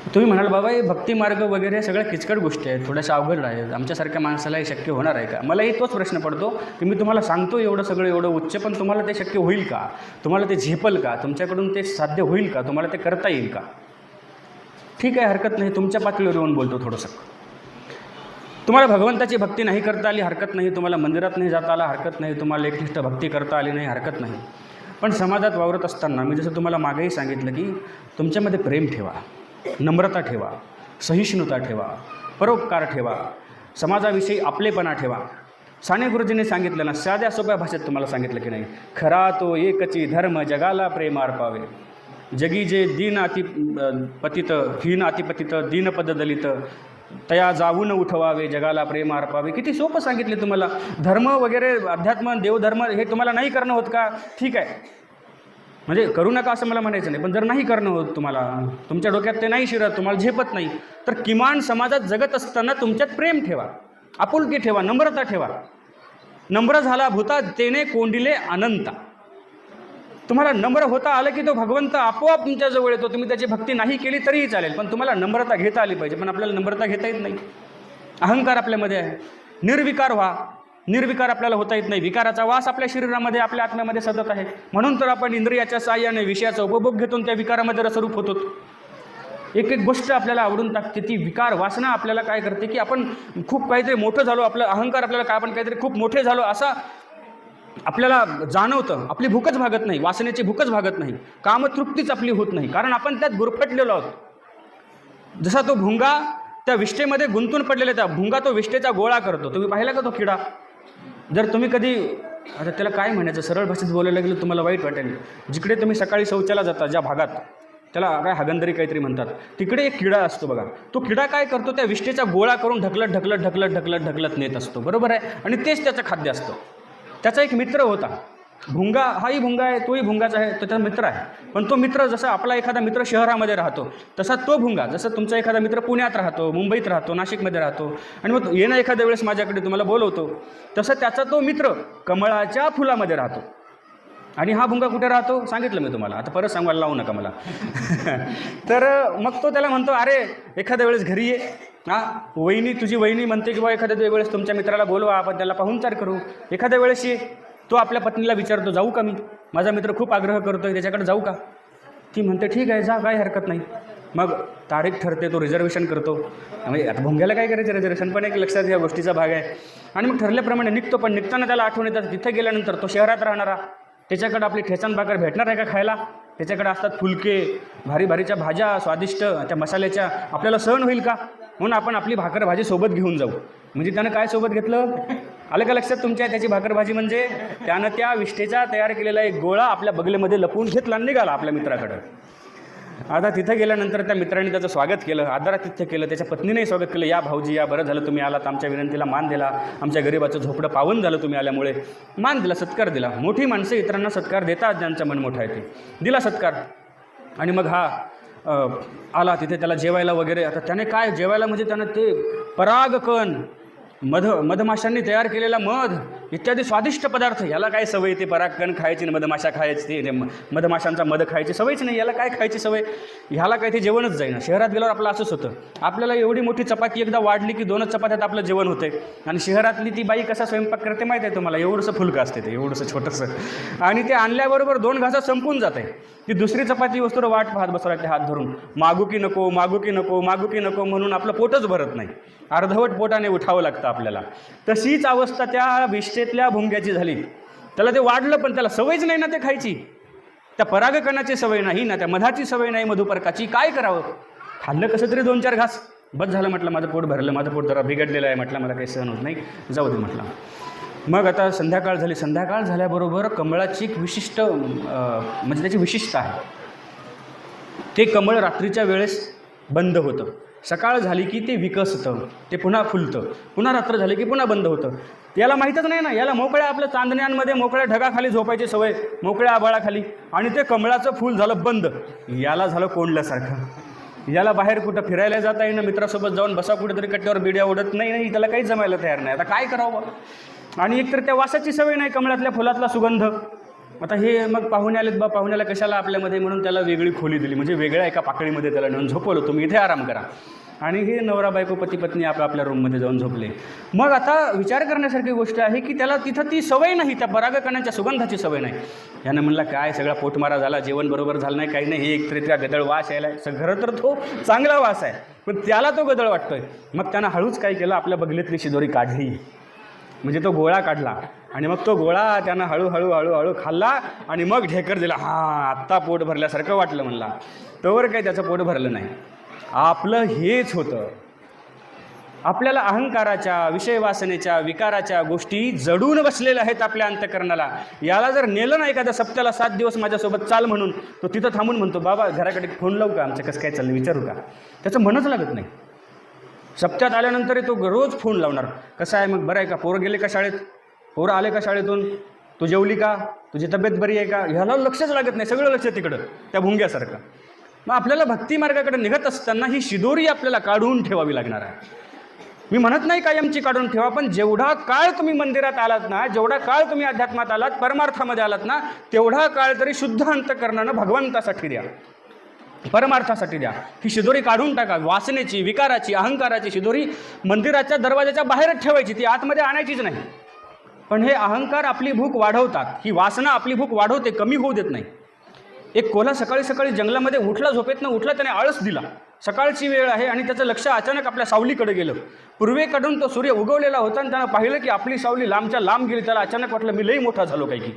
तुम्ही म्हणाल, बाबा हे भक्ती मार्ग वगैरे सगळ्या किचकट गोष्टी आहेत, थोड्याशा अवघड आहेत, आमच्यासारख्या माणसाला हे शक्य होणार आहे का? मलाही तोच प्रश्न पडतो की मी तुम्हाला सांगतो एवढं सगळं एवढं उच्च, पण तुम्हाला ते शक्य होईल का? तुम्हाला ते झेपल का? तुमच्याकडून ते साध्य होईल का? तुम्हाला ते करता येईल का? ठीक आहे, हरकत नाही. तुमच्या पातळीवर येऊन बोलतो थोडंसं. तुम्हाला भगवंताची भक्ती नाही करता आली, हरकत नाही. तुम्हाला मंदिरात नाही जाता आला, हरकत नाही. तुम्हाला एकनिष्ठ भक्ती करता आली नाही, हरकत नाही. पण समाजात वावरत असताना मी जसं तुम्हाला मागेही सांगितलं की तुमच्यामध्ये प्रेम ठेवा, नम्रता ठेवा, सहिष्णुता ठेवा, परोपकार ठेवा, समाजाविषयी आपलेपणा ठेवा. साने गुरुजींनी सांगितलं ना, साध्या सोप्या भाषेत तुम्हाला सांगितलं की नाही, खरा तो एकची धर्म जगाला प्रेम अर्पावे. जगी जे दीन अतिपतित, हीन अतिपतित, दीनपद दलित, तया जाऊन उठवावे, जगाला प्रेम अर्पावे. किती सोपं सांगितले तुम्हाला. धर्म वगैरे, अध्यात्म, देवधर्म हे तुम्हाला नाही करणं होत का? ठीक आहे, म्हणजे करू नका असं मला म्हणायचं नाही. पण जर नाही करणं होत तुम्हाला, तुमच्या डोक्यात ते नाही शिरत, तुम्हाला झेपत नाही, तर किमान समाजात जगत असताना तुमच्यात प्रेम ठेवा, आपुलकी ठेवा, नम्रता ठेवा. नम्र झाला भूता तेने कोंडिले अनंता. तुम्हाला नम्र होता आलं की तो भगवंत आपोआप तुमच्याजवळ येतो. तुम्ही त्याची भक्ती नाही केली तरीही चालेल, पण तुम्हाला नम्रता घेता आली पाहिजे. पण आपल्याला नम्रता घेता येत नाही. अहंकार आपल्यामध्ये आहे. निर्विकार व्हा. निर्विकार आपल्याला होता येत नाही. विकाराचा वास आपल्या शरीरामध्ये, आपल्या आत्म्यामध्ये सतत आहे. म्हणून तर आपण इंद्रियाच्या साहाय्याने विषयाचा उपभोग घेतून त्या विकारामध्ये रसरूप होतो. एक एक गोष्ट आपल्याला आवडून टाकते. ती विकार वासना आपल्याला काय करते की आपण खूप काहीतरी मोठं झालो, आपलं अहंकार आपल्याला काय, आपण काहीतरी खूप मोठे झालो असं आपल्याला जाणवतं. आपली भूकच भागत नाही, वासनेची भूकच भागत नाही, कामतृप्तीच आपली होत नाही, कारण आपण त्यात गुरफटलेलो आहोत. जसा तो भुंगा त्या विष्ठेमध्ये गुंतून पडलेला, त्या भुंगा तो विष्ठेचा गोळा करतो. तुम्ही पाहिला का तो किडा? जर तुम्ही कधी, आता त्याला काय म्हणायचं, सरळ भाषेत बोलायला गेलं तुम्हाला वाईट वाटेल. जिकडे तुम्ही सकाळी शौचाला जाता, ज्या भागात, त्याला काय हागंदरी काहीतरी म्हणतात, तिकडे एक किडा असतो बघा. तो किडा काय करतो, त्या विष्ठेचा गोळा करून ढकलत ढकलत ढकलत ढकलत ढकलत नेत असतो. बरोबर आहे. आणि तेच त्याचं खाद्य असतं. त्याचा एक मित्र होता भुंगा. हाही भुंगा आहे, तोही भुंगाच आहे, तो त्याचा मित्र आहे. पण तो मित्र, जसा आपला एखादा मित्र शहरामध्ये राहतो, तसा तो भुंगा, जसं तुमचा एखादा मित्र पुण्यात राहतो, मुंबईत राहतो, नाशिकमध्ये राहतो, आणि मग येणं एखाद्या वेळेस माझ्याकडे तुम्हाला बोलवतो, तसं त्याचा तो मित्र कमळाच्या फुलामध्ये राहतो. आणि हा भुंगा कुठे राहतो सांगितलं मी तुम्हाला, आता परत सांगायला लावू नका मला. तर मग तो त्याला म्हणतो, अरे एखाद्या वेळेस घरी ये. हां, वहिनी, तुझी वहिनी म्हणते किंवा एखाद्या वेळेस तुमच्या मित्राला बोलवा, आपण त्याला पाहुणचार करू. एखाद्या वेळेस ये. तो आपल्या पत्नीला विचारतो, जाऊ का मी? माझा मित्र खूप आग्रह करतो आहे, त्याच्याकडे जाऊ का? ती म्हणते ठीक आहे, जा, काय हरकत नाही. मग तारीख ठरते, तो रिझर्वेशन करतो. म्हणजे आता भुंग्याला काय करायचं रिझर्वेशन, पण एक लक्षात या गोष्टीचा भाग आहे. आणि मग ठरल्याप्रमाणे निघतो. पण निघताना त्याला आठवण येतात, तिथे गेल्यानंतर तो शहरात राहणारा, त्याच्याकडे आपली ठेचान भाकर भेटणार आहे का खायला? त्याच्याकडे असतात फुलके, भारी भारीच्या भाज्या, स्वादिष्ट त्या मसाल्याच्या, आपल्याला सहन होईल का? म्हणून आपण आपली भाकर भाजी सोबत घेऊन जाऊ. म्हणजे त्यानं काय सोबत घेतलं? आलं का लक्षात तुमच्या? त्याची भाकर भाजी म्हणजे त्यानं त्या विष्ठेचा तयार केलेला एक गोळा आपल्या बगलेमध्ये लपवून घेतला आणि निघाला आपल्या मित्राकडं. आता तिथं गेल्यानंतर त्या मित्रांनी त्याचं स्वागत केलं, आदरातिथ्य केलं, त्याच्या पत्नीनेही स्वागत केलं. या भाऊजी या, बरं झालं तुम्ही आलात, आमच्या विनंतीला मान दिला, आमच्या गरिबाचं झोपडं पावन झालं तुम्ही आल्यामुळे, मान दिला, सत्कार दिला. मोठी माणसं इतरांना सत्कार देतात, ज्यांचं मन मोठं आहे ते. दिला सत्कार. आणि मग हा आला तिथे, त्याला जेवायला वगैरे. आता त्याने काय जेवायला म्हणजे त्यानं ते परागकण, मधमाशांनी तयार केलेला मध इत्यादी स्वादिष्ट पदार्थ. याला काय सवय ते परागकण खायची, मधमाशा खायची, ते मधमाशांचा मध खायची सवयच नाही. याला काय खायची सवय, ह्याला काय ते जेवणच जाईना. शहरात गेल्यावर आपलं असंच होतं, आपल्याला एवढी मोठी चपाती एकदा वाढली की 2च चपात्यात आपलं जेवण होते. आणि शहरातली ती बाई कसा स्वयंपाक करते माहीत आहे तुम्हाला, एवढंसं फुलकं असते ते, एवढंसं छोटंसं, आणि ते आणल्याबरोबर 2 घासात संपून जाते. ती दुसरी चपाती वस्तूवर वाट पाहत बसावं लागते हात धरून, मागू की नको, मागू की नको, मागू की नको म्हणून आपलं पोटच भरत नाही, अर्धवट पोटाने उठावं लागतं आपल्याला. तशीच अवस्था त्या विष्ठेतल्या भुंग्याची झाली. त्याला ते वाढलं पण त्याला सवयच नाही ना ते खायची, त्या परागकणाची सवय नाही ना, त्या मधाची सवय नाही, मधुपर्काची. काय करावं, खाल्लं कसं तरी 2-4 घास, बस झालं म्हटलं, माझं पोट भरलं, माझं पोट जरा बिघडलेलं आहे म्हटलं, मला काही सहन होत नाही, जाऊ दे म्हटलं. मग आता संध्याकाळ झाली. संध्याकाळ झाल्याबरोबर कमळाची एक विशिष्ट म्हणजे त्याची विशिष्टता आहे, ते कमळ रात्रीच्या वेळेस बंद होतं, सकाळ झाली की ते विकसतं, ते पुन्हा फुलतं, पुन्हा रात्र झाली की पुन्हा बंद होतं. याला माहीतच नाही ना, याला मोकळ्या आपल्या चांदण्यांमध्ये मोकळ्या ढगाखाली झोपायची सवय, मोकळ्या आभाळाखाली. आणि ते कमळाचं फूल झालं बंद, याला झालं कोंडल्यासारखं. याला बाहेर कुठं फिरायला जाता येईना, मित्रासोबत जाऊन बसा कुठेतरी कट्ट्यावर, बिड्या उडत नाही, त्याला काहीच जमायला तयार नाही. आता काय करावं, आणि एकतर त्या वासाची सवय नाही, कमळातल्या फुलातला सुगंध. आता हे मग पाहुणे आलेत बा, पाहुण्याला कशाला आपल्यामध्ये म्हणून त्याला वेगळी खोली दिली, म्हणजे वेगळ्या एका पाकळीमध्ये त्याला नेऊन झोपवलं, तुम्ही इथे आराम करा. आणि हे नवरा बायको पती पत्नी आपल्या रूममध्ये जाऊन झोपले. मग आता विचार करण्यासारखी गोष्ट आहे की त्याला तिथं ती सवय नाही, त्या परागकणाच्या सुगंधाची सवय नाही. यानं म्हणला काय सगळा पोटमारा झाला, जेवण बरोबर झालं नाही, काही नाही, हे एकतरी त्या गदळ वास यायला. खरं तर तो चांगला वास आहे, पण त्याला तो गदळ वाटतोय. मग त्यानं हळूच काय केलं, आपल्या बगलीतली शिदोरी काढली, म्हणजे तो गोळा काढला, आणि मग तो गोळा त्यानं हळूहळू खाल्ला, आणि मग ढेकर दिला. हां, आत्ता पोट भरल्यासारखं वाटलं म्हणला. तोवर काही त्याचं पोट भरलं नाही. आपलं हेच होतं, आपल्याला अहंकाराच्या, विषयवासनेच्या, विकाराच्या गोष्टी जडून बसलेल्या आहेत आपल्या अंतःकरणाला. याला जर नेलं ना एखाद्या सप्त्याला 7 दिवस माझ्यासोबत चाल म्हणून, तो तिथं थांबून म्हणतो, बाबा घराकडे फोन लावू का, आमचं कसं काय चाललं विचारू का. त्याचं मनच लागत नाही. सप्त्यात आल्यानंतरही तो रोज फोन लावणार, कसं आहे मग, बरं आहे का, पोरं गेले का शाळेत, पोरं आले का शाळेतून, तू जेवली का, तुझी तब्येत बरी आहे का. ह्याला लक्षच लागत नाही, सगळं लक्ष तिकडं त्या भुंग्यासारखं. मग आपल्याला भक्तिमार्गाकडे निघत असताना ही शिदोरी आपल्याला काढून ठेवावी लागणार आहे. मी म्हणत नाही कायमची काढून ठेवा, पण जेवढा काळ तुम्ही मंदिरात आलात ना, जेवढा काळ तुम्ही अध्यात्मात आलात, परमार्थामध्ये आलात ना, तेवढा काळ तरी शुद्ध अंतःकरणानं भगवंतासाठी द्या, परमार्थासाठी द्या. ही शिदोरी काढून टाका. वासनेची, विकाराची, अहंकाराची शिदोरी मंदिराच्या दरवाजाच्या बाहेरच ठेवायची, ती आतमध्ये आणायचीच नाही. पण हे अहंकार आपली भूक वाढवतात, ही वासना आपली भूक वाढवते, कमी होऊ देत नाही. एक कोल्हा सकाळी सकाळी जंगलामध्ये उठला, झोपेतनं उठला, त्याने आळस दिला, सकाळची वेळ आहे, आणि त्याचं लक्ष अचानक आपल्या सावलीकडे गेलं. पूर्वेकडून तो सूर्य उगवलेला होता, आणि त्यानं पाहिलं की आपली सावली लांबच्या लांब गेली. त्याला अचानक वाटलं मी लई मोठा झालो काय की.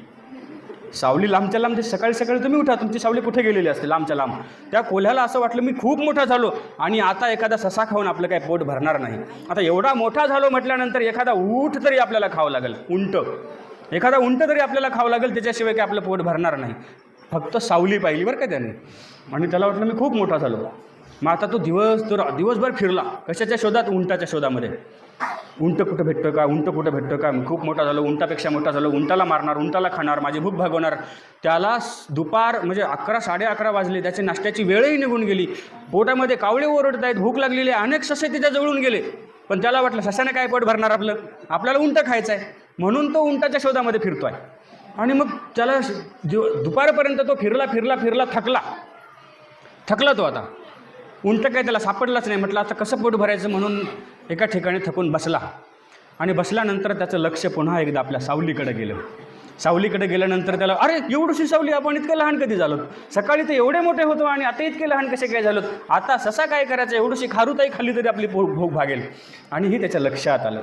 सावली लांबच्या लांब, सकाळी सकाळी तुम्ही उठा, तुमची सावली कुठे गेलेली असते, लांबच्या लांब. त्या कोल्ह्याला असं वाटलं मी खूप मोठा झालो, आणि आता एखादा ससा खाऊन आपलं काय पोट भरणार नाही. आता एवढा मोठा झालो म्हटल्यानंतर एखादा ऊंट तरी आपल्याला खावं लागेल, एखादा उंट तरी आपल्याला खावं लागेल, त्याच्याशिवाय काय आपलं पोट भरणार नाही. फक्त सावली पाहिली बरं का त्याने, आणि त्याला वाटलं मी खूप मोठा झालो. मग आता तो दिवसभर फिरला, कशाच्या शोधात, उंटाच्या शोधामध्ये. उंट कुठं भेटतो का, उंट कुठं भेटतो का, खूप मोठा झालो, उंटापेक्षा मोठा झालो, उंटाला मारणार, उंटाला खाणार, माझी भूक भागवणार. त्याला दुपार म्हणजे 11, 11:30 वाजले, त्याची नाश्त्याची वेळही निघून गेली. पोटामध्ये कावळे ओरडत आहेत, भूक लागलेली आहे, अनेक ससे तिच्या जवळून गेले. पण त्याला वाटलं सशाने काय पोट भरणार आपल्याला उंट खायचं आहे, म्हणून तो उंटाच्या शोधामध्ये फिरतो आहे. आणि मग त्याला दुपारपर्यंत तो फिरला थकला तो. आता उंट काय त्याला सापडलाच नाही. म्हटलं आता कसं पोट भरायचं, म्हणून एका ठिकाणी थकून बसला, आणि बसल्यानंतर त्याचं लक्ष पुन्हा एकदा आपल्या सावलीकडे गेलं. सावलीकडे गेल्यानंतर त्याला, अरे एवढीशी सावली, आपण इतकं लहान कधी झालो, सकाळी तर एवढे मोठे होतो आणि आता इतके लहान कसे काय झालो, आता ससा काय करायचं, एवढीशी खारुताई खाल्ली तरी आपली भूक भागेल. आणि ही त्याच्या लक्षात आलं.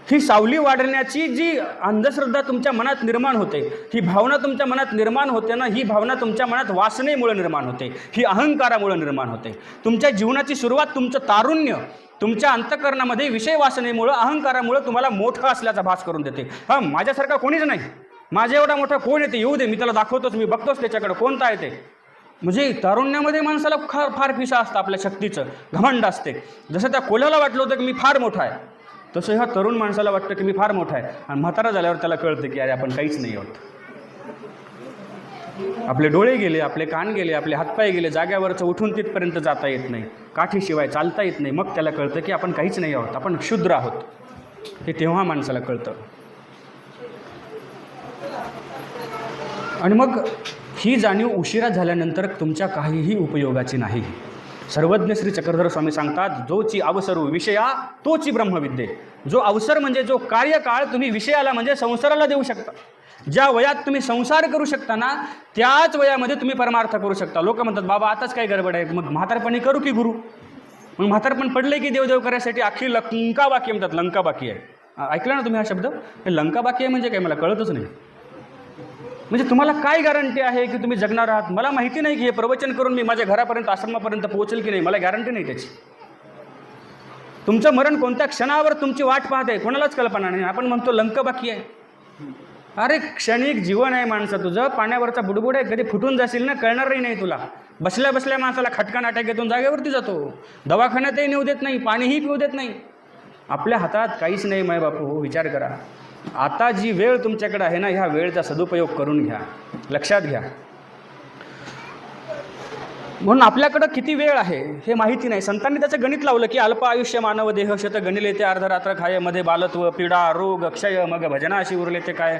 ही सावली वाढण्याची जी अंधश्रद्धा तुमच्या मनात निर्माण होते, ही भावना तुमच्या मनात निर्माण होते ना, ही भावना तुमच्या मनात वासनेमुळे निर्माण होते, ही अहंकारामुळे निर्माण होते. तुमच्या जीवनाची सुरुवात, तुमचं तारुण्य तुमच्या अंतःकरणामध्ये विषय वासनेमुळं, अहंकारामुळं तुम्हाला मोठं असल्याचा भास करून देते. हां, माझ्यासारखा कोणीच नाही, माझ्या एवढा मोठा कोण येते, येऊ दे, मी त्याला दाखवतोच, मी बघतोच त्याच्याकडे कोणता आहे ते. म्हणजे तारुण्यामध्ये माणसाला फार पिसा असतं, आपल्या शक्तीचं घमंड असते. जसं त्या कोल्याला वाटलं होतं की मी फार मोठा आहे, तसं ह्या तरुण माणसाला वाटतं की मी फार मोठा आहे. आणि म्हातारा झाल्यावर त्याला कळतं की अरे आपण काहीच नाही आहोत. आपले डोळे गेले, आपले कान गेले, आपले हातपाय गेले, जाग्यावरचं उठून तिथपर्यंत जाता येत नाही, काठीशिवाय चालता येत नाही. मग त्याला कळतं की आपण काहीच नाही आहोत, आपण क्षुद्र आहोत. हे तेव्हा माणसाला कळतं. आणि मग ही जाणीव उशिरा झाल्यानंतर तुमच्या काहीही उपयोगाची नाही. सर्वज्ञ श्री चक्रधर स्वामी सांगतात, जोची अवसरू विषया तोची ब्रह्मविद्ये. जो अवसर म्हणजे जो कार्यकाळ तुम्ही विषयाला म्हणजे संसाराला देऊ शकता. ज्या वयात तुम्ही संसार करू शकता ना, त्याच वयामध्ये तुम्ही परमार्थ करू शकता. लोक म्हणतात बाबा आताच काय गडबड आहे, मग म्हातारपणी करू की गुरु. मग म्हातारपण पडले की देवदेव करायसाठी अख्खी लंका बाकी म्हणतात. लंका बाकी आहे, ऐकलं ना तुम्ही हा शब्द? हे लंका बाकी आहे म्हणजे काय, मला कळतच नाही. म्हणजे तुम्हाला काय गॅरंटी आहे की तुम्ही जगणार आहात? मला माहिती नाही की हे प्रवचन करून मी माझ्या घरापर्यंत आश्रमापर्यंत पोहोचेल की नाही, मला गॅरंटी नाही त्याची. तुमचं मरण कोणत्या क्षणावर तुमची वाट पाहत आहे कोणालाच कल्पना नाही. आपण म्हणतो लंका बाकी आहे. अरे क्षणिक जीवन आहे माणसं तुझं, पाण्यावरचा बुडबुड आहे, कधी फुटून जाशील ना, कळणारही नाही तुला. बसल्या बसल्या माणसाला खटका नाटकातून जागेवरती जातो, दवाखान्यातही नेऊ देत नाही, पाणीही पिऊ देत नाही. आपल्या हातात काहीच नाही माय बापू. हो, विचार करा. आता जी वेळ तुमच्याकडे आहे ना, ह्या वेळेचा सदुपयोग करून घ्या, लक्षात घ्या. म्हणून आपल्याकडं किती वेळ आहे हे माहिती नाही. संतांनी त्याचं गणित लावलं की अल्प आयुष्य मानव देह शत गणिले ते अर्धरात्र खाय, मध्ये बालत्व पीडा रोग क्षय, मग भजनाशी उरले ते काय.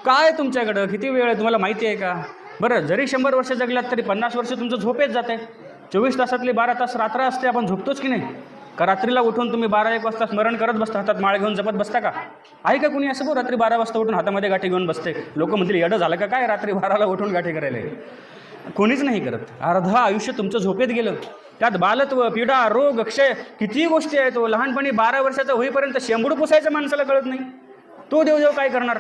काय तुमच्याकडं किती वेळ आहे तुम्हाला माहिती आहे का? बरं, जरी 100 वर्ष जगलात तरी 50 वर्ष तुमचं झोपेच जाते. 24 तासातली 12 तास रात्र असते. आपण झोपतोच की नाही? का रात्रीला उठून तुम्ही 12-1 वाजता स्मरण करत बसता, हातात माळ घेऊन जपत बसता का? आहे का कुणी असं? रात्री 12 वाजता उठून हातामध्ये गाठी घेऊन बसते. लोक म्हणतील येडं झालं का काय, रात्री 12ला उठून गाठी करायला? कोणीच नाही करत. अर्ध आयुष्य तुमचं झोपेत गेलं. त्यात बालत्व पीडा रोग क्षय किती गोष्टी आहेत. तो लहानपणी 12 वर्षाचा होईपर्यंत शेंबूड पुसायचं माणसाला कळत नाही. तो देवदेव काय करणार?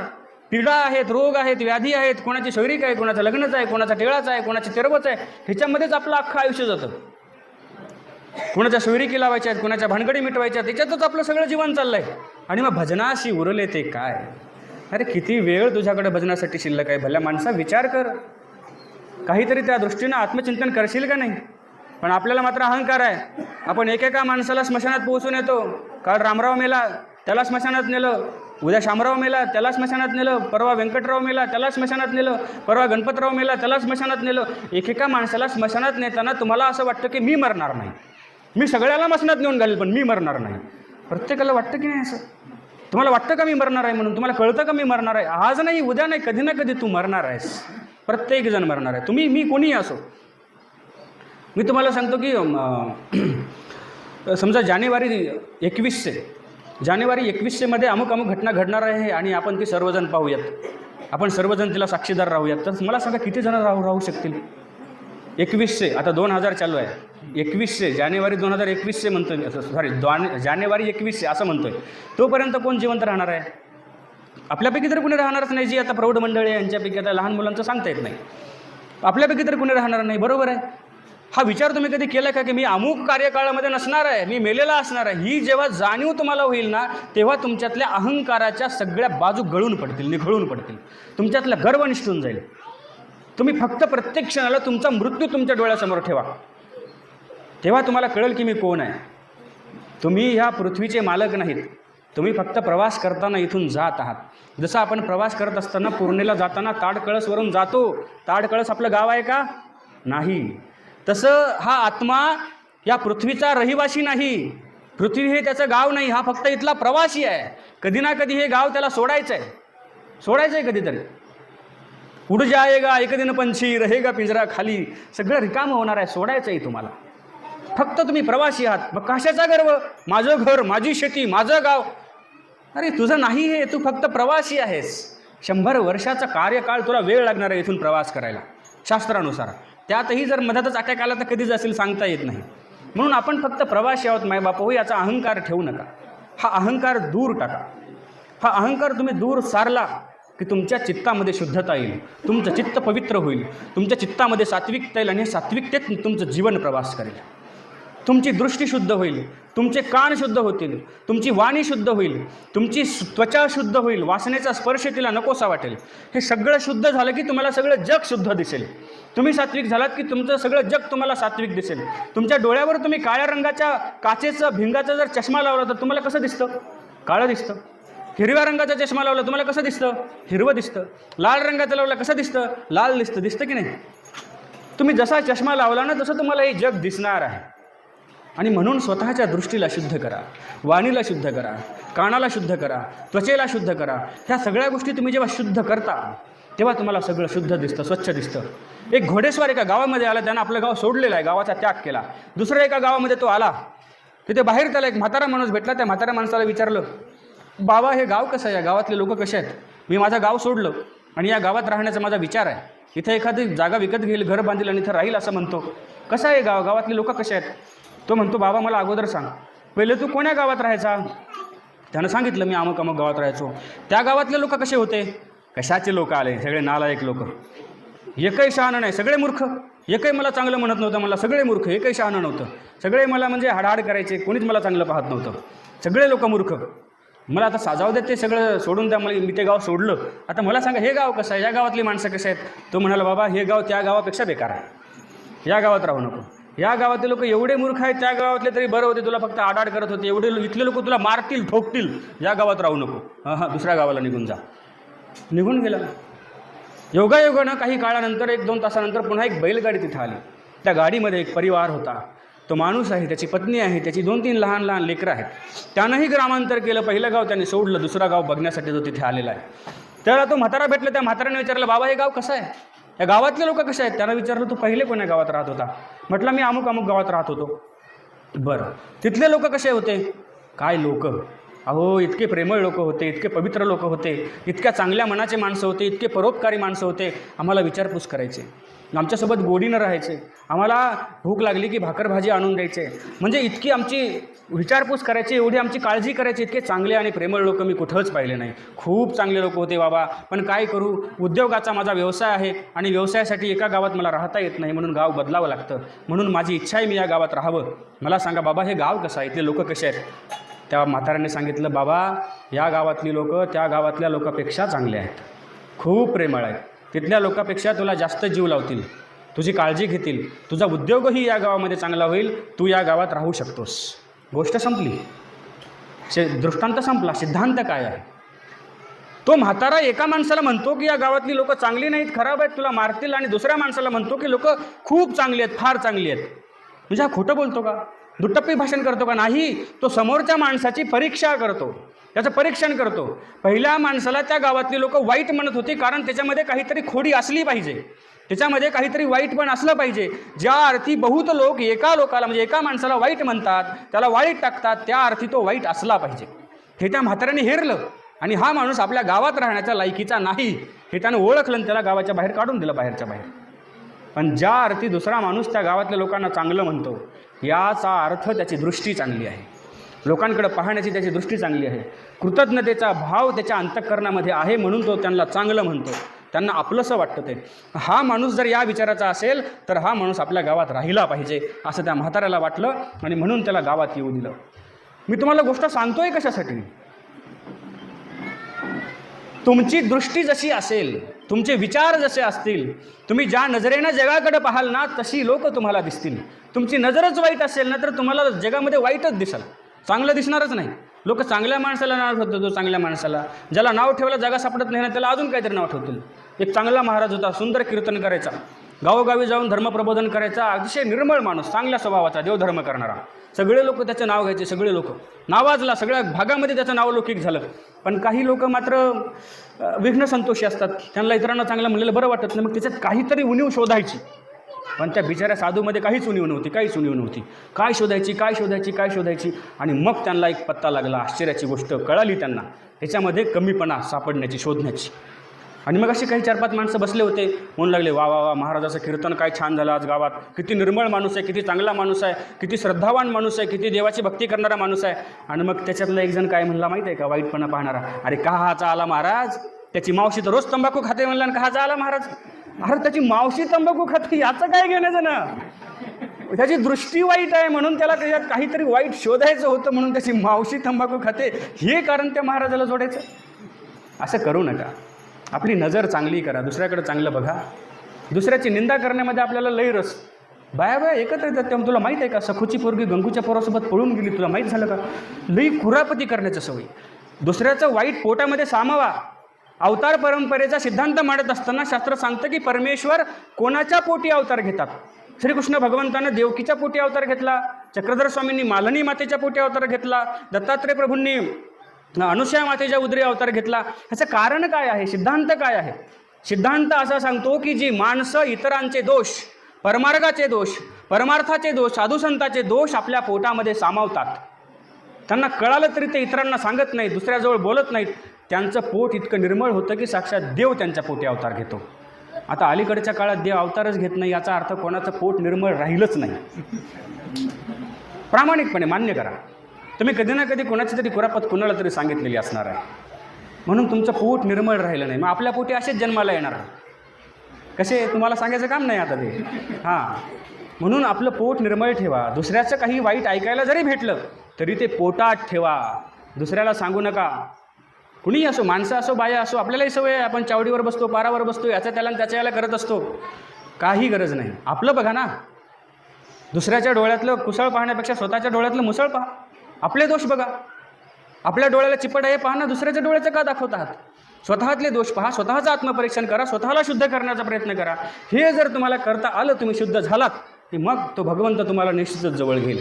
पीडा आहेत, रोग आहेत, व्याधी आहेत, कोणाची शैरिक आहे, कोणाचं लग्नच आहे, कोणाचा टिळाच आहे, कोणाची तेरवच आहे. ह्याच्यामध्येच आपलं अख्खं आयुष्य जातं. कोणाच्या सोयरीकी लावायच्या आहेत, कोणाच्या भानगडी मिटवायच्या, त्याच्यातच आपलं सगळं जीवन चाललं आहे. आणि मग भजनाशी उरले ते काय? अरे किती वेळ तुझ्याकडे भजनासाठी शिल्लक आहे? भल्या माणसा विचार कर. काहीतरी त्या दृष्टीनं आत्मचिंतन करशील का नाही? पण आपल्याला मात्र अहंकार आहे. आपण एकेका माणसाला स्मशानात पोहोचून येतो. काल रामराव मेला, त्याला स्मशानात नेलं. उद्या शामराव मेला, त्याला स्मशानात नेलं. परवा व्यंकटराव मेला, त्याला स्मशानात नेलं. परवा गणपतराव मेला, त्याला स्मशानात नेलं. एकेका माणसाला स्मशानात नेताना तुम्हाला असं वाटतं की मी मरणार नाही, मी सगळ्याला मसनात नेऊन घालेल पण मी मरणार नाही. प्रत्येकाला वाटतं की नाही असं? तुम्हाला वाटतं का मी मरणार आहे म्हणून? तुम्हाला कळतं का मी मरणार आहे? आज नाही, उद्या नाही, कधी ना कधी तू मरणार आहेस. प्रत्येकजण मरणार आहे. तुम्ही, मी, कोणीही असो. मी तुम्हाला सांगतो की समजा जानेवारी 21मध्ये अमुक अमुक घटना घडणार आहे आणि आपण ती सर्वजण पाहूयात, आपण सर्वजण तिला साक्षीदार राहूयात. तर मला सांगा किती जण राहू शकतील? 2100, आता 2000 चालू आहे. 2100 जानेवारी 2021 म्हणतोय मी, सॉरी जानेवारी 21 असं म्हणतोय. तोपर्यंत कोण जिवंत राहणार आहे? आपल्यापैकी तर कुणी राहणारच नाही. जी आता प्रौढ मंडळी आहे यांच्यापैकी, आता लहान मुलांचं सांगता येत नाही, आपल्यापैकी तर कुणी राहणार नाही. बरोबर आहे. हा विचार तुम्ही कधी केला का की मी अमुक कार्यकाळामध्ये नसणार आहे, मी मेलेला असणार आहे? ही जेव्हा जाणीव तुम्हाला होईल ना, तेव्हा तुमच्यातल्या अहंकाराच्या सगळ्या बाजू गळून पडतील, निखळून पडतील. तुमच्यातला गर्व निसटून जाईल. तुम्ही फक्त प्रत्येक क्षणाला तुमचा मृत्यू तुमच्या डोळ्यासमोर ठेवा, तेव्हा तुम्हाला कळेल की मी कोण आहे. तुम्ही ह्या पृथ्वीचे मालक नाहीत. तुम्ही फक्त प्रवास करताना इथून जात आहात. जसं आपण प्रवास करत असताना पूर्णेला जाताना ताडकळसवरून जातो. ताडकळस आपलं गाव आहे का? नाही. तसं हा आत्मा या पृथ्वीचा रहिवासी नाही. पृथ्वी हे त्याचं गाव नाही, हा फक्त इथला प्रवासी आहे. कधी ना कधी हे गाव त्याला सोडायचं आहे कधीतरी. उड जाएगा एक दिन पंछी, रहेगा पिंजरा खाली. सगळं रिकामं होणार आहे, सोडायचं आहे तुम्हाला. फक्त तुम्ही प्रवासी आहात. मग कशाचा गर्व? माझं घर, माझी शेती, माझं गाव. अरे तुझं नाही हे, तू फक्त प्रवासी आहेस. 100 वर्षाचा कार्यकाळ तुला वेळ लागणार आहे इथून प्रवास करायला शास्त्रानुसार. त्यातही जर मधातच अटॅक आला तर कधी जाशील सांगता येत नाही. म्हणून आपण फक्त प्रवासी आहोत मायबापू. याचा अहंकार ठेवू नका. हा अहंकार दूर टाका. हा अहंकार तुम्ही दूर सारला की तुमच्या चित्तामध्ये शुद्धता येईल, तुमचं चित्त पवित्र होईल, तुमच्या चित्तामध्ये सात्विकता येईल आणि सात्विकतेत तुमचं जीवन प्रवास करेल. तुमची दृष्टी शुद्ध होईल, तुमचे कान शुद्ध होतील, तुमची वाणी शुद्ध होईल, तुमची त्वचा शुद्ध होईल, वासनेचा स्पर्श तिला नकोसा वाटेल. हे सगळं शुद्ध झालं की तुम्हाला सगळं जग शुद्ध दिसेल. तुम्ही सात्विक झालात की तुमचं सगळं जग तुम्हाला सात्विक दिसेल. तुमच्या डोळ्यावर तुम्ही काळ्या रंगाच्या काचेचा भिंगाचा जर चष्मा लावला तर तुम्हाला कसं दिसतं? काळं दिसतं. हिरव्या रंगाचा चष्मा लावला तुम्हाला कसं दिसतं? हिरवं दिसतं. लाल रंगाचा लावला कसं दिसतं? लाल दिसतं. दिसतं की नाही? तुम्ही जसा चष्मा लावला ना तसं तुम्हाला हे जग दिसणार आहे. आणि म्हणून स्वतःच्या दृष्टीला शुद्ध करा, वाणीला शुद्ध करा, कानाला शुद्ध करा, त्वचेला शुद्ध करा. ह्या सगळ्या गोष्टी तुम्ही जेव्हा शुद्ध करता तेव्हा तुम्हाला सगळं शुद्ध दिसतं, स्वच्छ दिसतं. एक घोडेस्वार एका गावामध्ये आला, त्यानं आपलं गाव सोडलेलं आहे, गावाचा त्याग केला. दुसऱ्या एका गावामध्ये तो आला, तिथे बाहेर त्याला एक म्हातारा माणूस भेटला. त्या म्हातारा माणसाला विचारलं, बाबा हे गाव कसं आहे, या गावातले लोक कसे आहेत? मी माझं गाव सोडलं आणि या गावात राहण्याचा माझा विचार आहे. इथं एखादी जागा विकत घेईल, घर बांधील आणि इथं राहील असं म्हणतो. कसं आहे गाव, गावातले लोक कसे आहेत? तो म्हणतो, बाबा मला अगोदर सांग, पहिले तू कोण्या गावात राहायचा? त्यानं सांगितलं, मी अमुक अमुक गावात राहायचो. त्या गावातले लोक कसे होते? कशाचे लोक आले? सगळे नालायक लोक, एकही शहाणं नाही, सगळे मूर्ख. एकही मला चांगलं म्हणत नव्हतं, मला सगळे मूर्ख, एकही शहाणं नव्हतं. सगळे मला म्हणजे हाडाहाड करायचे, कोणीच मला चांगलं पाहत नव्हतं, सगळे लोक मूर्ख. मला आता साजाव देत, ते सगळं सोडून द्या, मला मी ते गाव सोडलं. आता मला सांगा हे गाव कसं आहे, या गावातली माणसं कसे आहेत? तो म्हणाला, बाबा हे गाव त्या गावापेक्षा बेकार आहे, या गावात राहू नको. या गावातले लोक एवढे मूर्ख आहेत, त्या गावातले तरी बरं होते, तुला फक्त आडाड करत होते. एवढे इथले लोक तुला मारतील, ठोकतील, या गावात राहू नको. हां दुसऱ्या गावाला निघून जा. निघून गेला. योगायोगानं काही काळानंतर 1-2 तासानंतर पुन्हा एक बैलगाडी तिथं आली. त्या गाडीमध्ये एक परिवार होता. तो माणूस आहे, त्याची पत्नी आहे, त्याची 2-3 लहान लहान लेकरं आहेत. त्यानंही ग्रामांतर केलं. पहिलं गाव त्यांनी सोडलं, दुसरा गाव बघण्यासाठी तो तिथे आलेला आहे. त्याला तो म्हातारा भेटला. त्या म्हाताऱ्याने विचारलं, बाबा हे गाव कसं आहे, या गावातले लोक कसे आहेत? त्यानं विचारलं, तू पहिले कोण्या गावात राहत होता? म्हटलं, मी अमुक अमुक गावात राहत होतो. बरं, तिथले लोक कसे होते? काय लोक, अहो इतके प्रेमळ लोक होते, इतके पवित्र लोक होते, इतक्या चांगल्या मनाचे माणसं होते, इतके परोपकारी माणसं होते. आम्हाला विचारपूस करायचे, आमच्यासोबत गोडीनं राहायचे, आम्हाला भूक लागली की भाकर भाजी आणून द्यायचे, म्हणजे इतकी आमची विचारपूस करायची, एवढी आमची काळजी करायची. इतके चांगले आणि प्रेमळ लोक मी कुठंच पाहिले नाही. खूप चांगले लोक होते बाबा. पण काय करू, उद्योगाचा माझा व्यवसाय आहे आणि व्यवसायासाठी एका गावात मला राहता येत नाही, म्हणून गाव बदलावं लागतं. म्हणून माझी इच्छा आहे मी या गावात राहावं. मला सांगा बाबा हे गाव कसं आहे, इथले लोक कसे आहेत? त्या म्हाताऱ्याने सांगितलं, बाबा या गावातली लोक त्या गावातल्या लोकांपेक्षा चांगले आहेत, खूप प्रेमळ आहेत. तिथल्या लोकांपेक्षा तुला जास्त जीव लावतील, तुझी काळजी घेतील, तुझा उद्योगही या गावामध्ये चांगला होईल, तू या गावात राहू शकतोस. गोष्ट संपली, दृष्टांत संपला. सिद्धांत काय आहे? तो म्हातारा एका माणसाला म्हणतो की या गावातली लोक चांगली नाहीत, खराब आहेत, तुला मारतील, आणि दुसऱ्या माणसाला म्हणतो की लोक खूप चांगली आहेत, फार चांगली आहेत. म्हणजे हा खोटं बोलतो का? दुटप्पी भाषण करतो का? नाही, तो समोरच्या माणसाची परीक्षा करतो, त्याचं परीक्षण करतो. पहिल्या माणसाला त्या गावातली लोक वाईट म्हणत होती, कारण त्याच्यामध्ये काहीतरी खोडी असली पाहिजे, त्याच्यामध्ये काहीतरी वाईट पण असलं पाहिजे. ज्या अर्थी बहुत लोक एका लोकाला म्हणजे एका माणसाला वाईट म्हणतात, त्याला वाईट टाकतात, त्या अर्थी तो वाईट असला पाहिजे. हे त्या म्हाताऱ्याने हेरलं आणि हा माणूस आपल्या गावात राहण्याच्या लायकीचा नाही हे त्यानं ओळखलं आणि त्याला गावाच्या बाहेर काढून दिलं, बाहेरच्या बाहेर. पण ज्या अर्थी दुसरा माणूस त्या गावातल्या लोकांना चांगलं म्हणतो, याचा अर्थ त्याची दृष्टी चांगली आहे, लोकांकडे पाहण्याची त्याची दृष्टी चांगली आहे, कृतज्ञतेचा भाव त्याच्या अंतःकरणामध्ये आहे, म्हणून तो त्यांना चांगलं म्हणतो, त्यांना आपलंसं वाटतं. ते हा माणूस जर या विचाराचा असेल तर हा माणूस आपल्या गावात राहिला पाहिजे असं त्या म्हाताऱ्याला वाटलं आणि म्हणून त्याला गावात येऊ दिलं. मी तुम्हाला गोष्ट सांगतोय कशासाठी? तुमची दृष्टी जशी असेल, तुमचे विचार जसे असतील, तुम्ही ज्या नजरेनं जगाकडे पाहाल ना तशी लोक तुम्हाला दिसतील. तुमची नजरच वाईट असेल ना तर तुम्हाला जगामध्ये वाईटच दिसाल, चांगलं दिसणारच नाही. लोक चांगल्या माणसाला नाव ठेवतात, जो चांगल्या माणसाला ज्याला नाव ठेवायला जागा सापडत नाही ना त्याला अजून काहीतरी नाव ठेवतील. एक चांगला महाराज होता, सुंदर कीर्तन करायचा, गावोगावी जाऊन धर्मप्रबोधन करायचा, अतिशय निर्मळ माणूस, चांगल्या स्वभावाचा, देवधर्म करणारा. सगळे लोक त्याचं नाव घ्यायचे, सगळे लोक नावाजला, सगळ्या भागामध्ये त्याचं नाव लौकिक झालं. पण काही लोक मात्र विघ्न संतोषी असतात, त्यांना इतरांना चांगलं म्हणलेलं बरं वाटत नाही, मग त्याच्यात काहीतरी उणीव शोधायची. पण त्या बिचाऱ्या साधूमध्ये काहीच उणीव नव्हती, काहीच उणीव नव्हती. काय शोधायची, काय शोधायची, काय शोधायची. आणि मग त्यांना एक पत्ता लागला, आश्चर्याची गोष्ट कळाली त्यांना, ह्याच्यामध्ये कमीपणा सापडण्याची, शोधण्याची. आणि मग असे काही 4-5 माणसं बसले होते, म्हणू लागले, वा वा वा, महाराजाचं कीर्तन काय छान झालं आज गावात, किती निर्मळ माणूस आहे, किती चांगला माणूस आहे, किती श्रद्धावान माणूस आहे, किती देवाची भक्ती करणारा माणूस आहे. आणि मग त्याच्यातला एक जण काय म्हणला माहीत आहे का, वाईटपणा पाहणारा, अरे कहाचा आला महाराज, त्याची मावशी तर रोज तंबाखू खाते म्हणला, आणि कहाचा आला महाराज, अरे त्याची मावशी तंबाखू खाते, याचं काय घेण्याचं ना. त्याची दृष्टी वाईट आहे म्हणून त्याला त्याच्यात काहीतरी वाईट शोधायचं होतं म्हणून त्याची मावशी तंबाखू खाते हे कारण त्या महाराजाला जोडायचं. असं करू नका. आपली नजर चांगली करा, दुसऱ्याकडे चांगलं बघा. दुसऱ्याची निंदा करण्यामध्ये आपल्याला लई रस. बाया एकत्र येतात तेव्हा तुला माहीत आहे का, सखूची पोरगी गंगूच्या पोरासोबत पळून गेली, तुला माहीत झालं का? लई खुरापती करण्याचं सवय. दुसऱ्याचं वाईट पोटामध्ये सामावा. अवतार परंपरेचा सिद्धांत मांडत असताना शास्त्र सांगतं की परमेश्वर कोणाच्या पोटी अवतार घेतात. श्रीकृष्ण भगवंतानं देवकीच्या पोटी अवतार घेतला, चक्रधर स्वामींनी मालनी मातेच्या पोटी अवतार घेतला, दत्तात्रय प्रभूंनी अनुसया मातेच्या उदरी अवतार घेतला. ह्याचं कारण काय आहे, सिद्धांत काय आहे? सिद्धांत असा सांगतो की जी माणसं इतरांचे दोष, परमार्गाचे दोष, परमार्थाचे दोष, साधुसंताचे दोष आपल्या पोटामध्ये सामावतात, त्यांना कळालं तरी ते इतरांना सांगत नाहीत, दुसऱ्याजवळ बोलत नाहीत, त्यांचं पोट इतकं निर्मळ होतं की साक्षात देव त्यांच्या पोटी अवतार घेतो. आता अलीकडच्या काळात देव अवतारच घेत नाही याचा अर्थ कोणाचं पोट निर्मळ राहिलंच नाही. प्रामाणिकपणे मान्य करा. तुम्ही कधी ना कधी कोणाची तरी कुरापत कुणाला तरी सांगितलेली असणार आहे, म्हणून तुमचं पोट निर्मळ राहिलं नाही. मग आपल्या पोटी असेच जन्माला येणार. कसे तुम्हाला सांगायचं काम नाही आता ते. हां, म्हणून आपलं पोट निर्मळ ठेवा. दुसऱ्याचं काही वाईट ऐकायला जरी भेटलं तरी ते पोटात ठेवा, दुसऱ्याला सांगू नका. कुणीही असो, माणसं असो, बाया असो, आपल्यालाही सवय आहे, आपण चावडीवर बसतो, पारावर बसतो, याचा त्याला त्याच्या याला करत असतो. काही गरज नाही. आपलं बघा ना. दुसऱ्याच्या डोळ्यातलं कुसळ पाहण्यापेक्षा स्वतःच्या डोळ्यातलं मुसळ पहा. आपले दोष बघा. आपल्या डोळ्याला चिपट आहे पहा ना, दुसऱ्याच्या डोळ्याचं का दाखवतात? स्वतःतले दोष पहा, स्वतःचं आत्मपरीक्षण करा, स्वतःला शुद्ध करण्याचा प्रयत्न करा. हे जर तुम्हाला करता आलं, तुम्ही शुद्ध झालात की मग तो भगवंत तुम्हाला निश्चितच जवळ घेईल.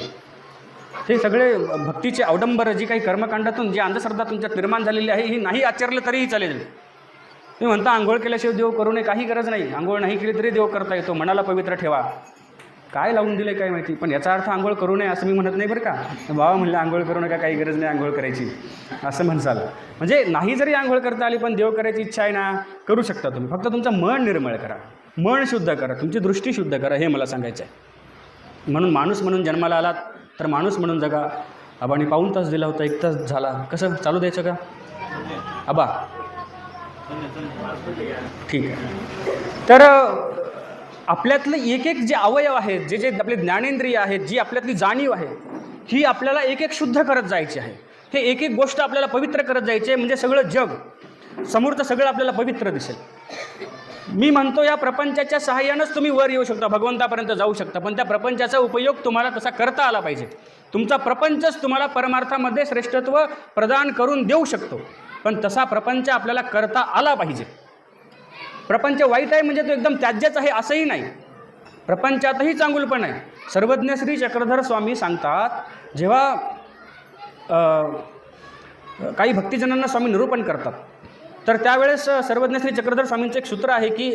हे सगळे भक्तीचे अवडंबर जी काही कर्मकांडातून जी अंधश्रद्धा तुमच्यात निर्माण झालेली आहे ही नाही आचरलं तरीही चालेल. तुम्ही म्हणता आंघोळ केल्याशिवाय देव करू नये, काही गरज नाही. आंघोळ नाही केली तरी देव करता येतो. मनाला पवित्र ठेवा. काय लावून दिले काय माहिती, पण याचा अर्थ आंघोळ करू नये असं मी म्हणत नाही बरं का. बाबा म्हणलं आंघोळ करू नका, काही गरज नाही आंघोळ करायची असं म्हणसाल. म्हणजे नाही जरी आंघोळ करता आली पण देव करायची इच्छा आहे ना, करू शकता तुम्ही. फक्त तुमचं मन निर्मळ करा, मन शुद्ध करा, तुमची दृष्टी शुद्ध करा, हे मला सांगायचं आहे. म्हणून माणूस म्हणून जन्माला आलात तर माणूस म्हणून जगा. आबानी पाऊण तास दिला होता, 1 तास झाला, कसं चालू द्यायचं का आबा? ठीक आहे. तर आपल्यातलं एक एक जे अवयव आहेत, जे जे आपले ज्ञानेंद्रिय आहेत, जी आपल्यातली जाणीव आहे, ही आपल्याला एक एक शुद्ध करत जायची आहे. हे एक एक गोष्ट आपल्याला पवित्र करत जायची आहे. म्हणजे सगळं जग समोरचं सगळं आपल्याला पवित्र दिसेल. मी म्हणतो या प्रपंचाच्या सहाय्यानंच तुम्ही वर येऊ शकता, भगवंतापर्यंत जाऊ शकता, पण त्या प्रपंचाचा उपयोग तुम्हाला तसा करता आला पाहिजे. तुमचा प्रपंचच तुम्हाला परमार्थामध्ये श्रेष्ठत्व प्रदान करून देऊ शकतो, पण तसा प्रपंच आपल्याला करता आला पाहिजे. प्रपंच वाईट आहे म्हणजे तो एकदम त्याज्यच आहे असंही नाही. प्रपंचातही चांगुलपण आहे. सर्वज्ञ श्री चक्रधर स्वामी सांगतात, जेव्हा काही भक्तिजनांना स्वामी निरूपण करतात तर त्यावेळेस सर्वज्ञ श्री चक्रधर स्वामींचं एक सूत्र आहे की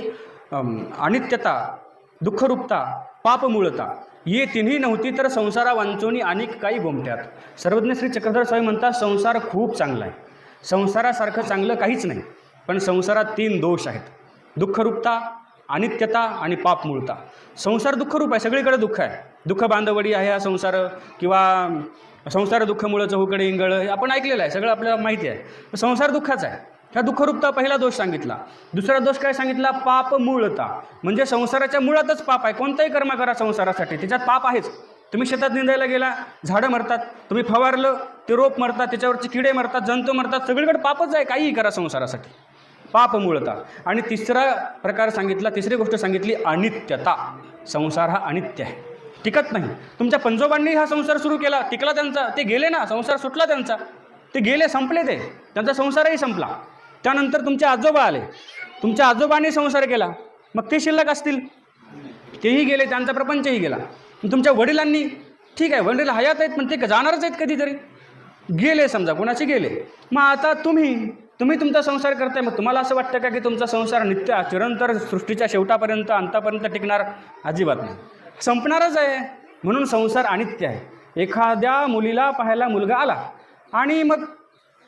अनित्यता, दुःखरूपता, पापमूळता ये तिन्ही नव्हती तर संसारा वांचोनी अनेक काही गोमट्यात. सर्वज्ञ श्री चक्रधर स्वामी म्हणतात संसार खूप चांगला आहे, संसारासारखं चांगलं काहीच नाही, पण संसारात 3 दोष आहेत: दुःखरूपता, अनित्यता आणि पापमूळता. संसार दुःखरूप आहे, सगळीकडे दुःख आहे. दुःख बांधवडी आहे हा संसार, किंवा संसार दुःखमुळं चहूकडे इंगळ, आपण ऐकलेलं आहे, सगळं आपल्याला माहिती आहे. संसार दुःखाचा आहे. ह्या दुःखरूपता पहिला दोष सांगितला. दुसरा दोष काय सांगितला? पापमूळता. म्हणजे संसाराच्या मुळातच पाप आहे. कोणताही कर्म करा संसारासाठी, त्याच्यात पाप आहेच. तुम्ही शेतात निंदायला गेला, झाडं मरतात. तुम्ही फवारलं, ते रोप मरतात, त्याच्यावरचे किडे मरतात, जंतू मरतात. सगळीकडे पापच आहे. काहीही करा संसारासाठी, पापमूळता. आणि तिसरा प्रकार सांगितला, तिसरी गोष्ट सांगितली अनित्यता. संसार हा अनित्य आहे, टिकत नाही. तुमच्या पंजोबांनी हा संसार सुरू केला, टिकला त्यांचा, ते गेले ना, संसार सुटला त्यांचा, ते गेले, संपले, ते त्यांचा संसारही संपला. त्यानंतर तुमचे आजोबा आले, तुमच्या आजोबांनी संसार केला, मग ते शिल्लक असतील, तेही गेले, त्यांचा प्रपंचही गेला. तुमच्या वडिलांनी, ठीक आहे वडील हयात आहेत पण ते जाणारच आहेत कधीतरी, गेले समजा, कोणाचे गेले. मग आता तुम्ही तुमचा संसार करताय, मग तुम्हाला असं वाटतं का की तुमचा संसार नित्य चिरंतर सृष्टीच्या शेवटापर्यंत अंतापर्यंत टिकणार? अजिबात नाही, संपणारच आहे. म्हणून संसार अनित्य आहे. एखाद्या मुलीला पाहायला मुलगा आला आणि मग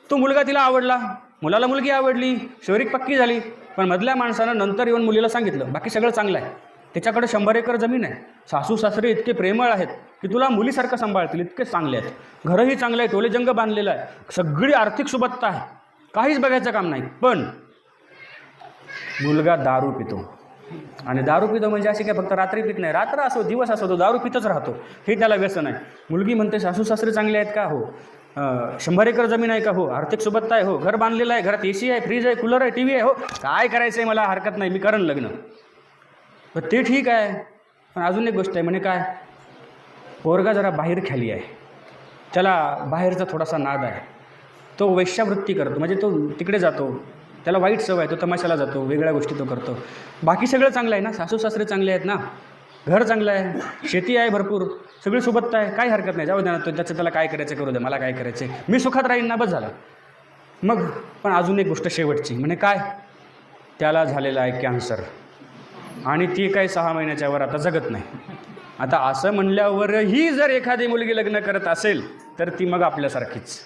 तो मुलगा तिला आवडला, मुलाला मुलगी आवडली, शौरिक पक्की झाली, पण मधल्या माणसानं नंतर येऊन मुलीला सांगितलं बाकी सगळं चांगलं आहे, त्याच्याकडे 100 एकर जमीन आहे, सासू सासरे इतके प्रेमळ आहेत की तुला मुलीसारखं सांभाळतील, इतके चांगले आहेत, घरही चांगलं आहे, टोलेजंग बांधलेलं आहे, सगळी आर्थिक सुबत्ता आहे, काहीच बघायचं काम नाही, पण मुलगा दारू पितो, आणि दारू पितो म्हणजे अशी काय फक्त रात्री पित नाही, रात्र असो दिवस असो तो दारू पितच राहतो, हे त्याला व्यसन आहे. मुलगी म्हणते सासू सासरे चांगले आहेत का? हो. 100 एकर जमीन आहे का? हो. आर्थिक सोबतता आहे? हो. घर बांधलेलं आहे, घरात AC आहे, फ्रीज आहे, कूलर आहे, TV आहे? हो. काय करायचं आहे मला, हरकत नाही, मी करेन लग्न. पण ते ठीक आहे, पण अजून एक गोष्ट आहे, म्हणे काय, पोरगा जरा बाहेर खाली आहे, त्याला बाहेरचा थोडासा नाद आहे, तो वेश्यावृत्ती करतो, म्हणजे तो तिकडे जातो, त्याला वाईट सवय आहे, तो तमाशाला जातो, वेगळ्या गोष्टी तो करतो. बाकी सगळं चांगलं आहे ना, सासू सासरे चांगले आहेत ना, घर चांगलं आहे, शेती आहे भरपूर, सगळी सोबतता आहे, काही हरकत नाही, जाऊ दे ना, तो त्याचं त्याला काय करायचं करू दे, मला काय करायचं आहे, मी सुखात राहीन ना, बस झालं. मग पण अजून एक गोष्ट शेवटची, म्हणजे काय, त्याला झालेला आहे कॅन्सर आणि ती काही 6 महिन्याच्यावर आता जगत नाही. आता असं म्हणल्यावरही जर एखादी मुलगी लग्न करत असेल तर ती मग आपल्यासारखीच.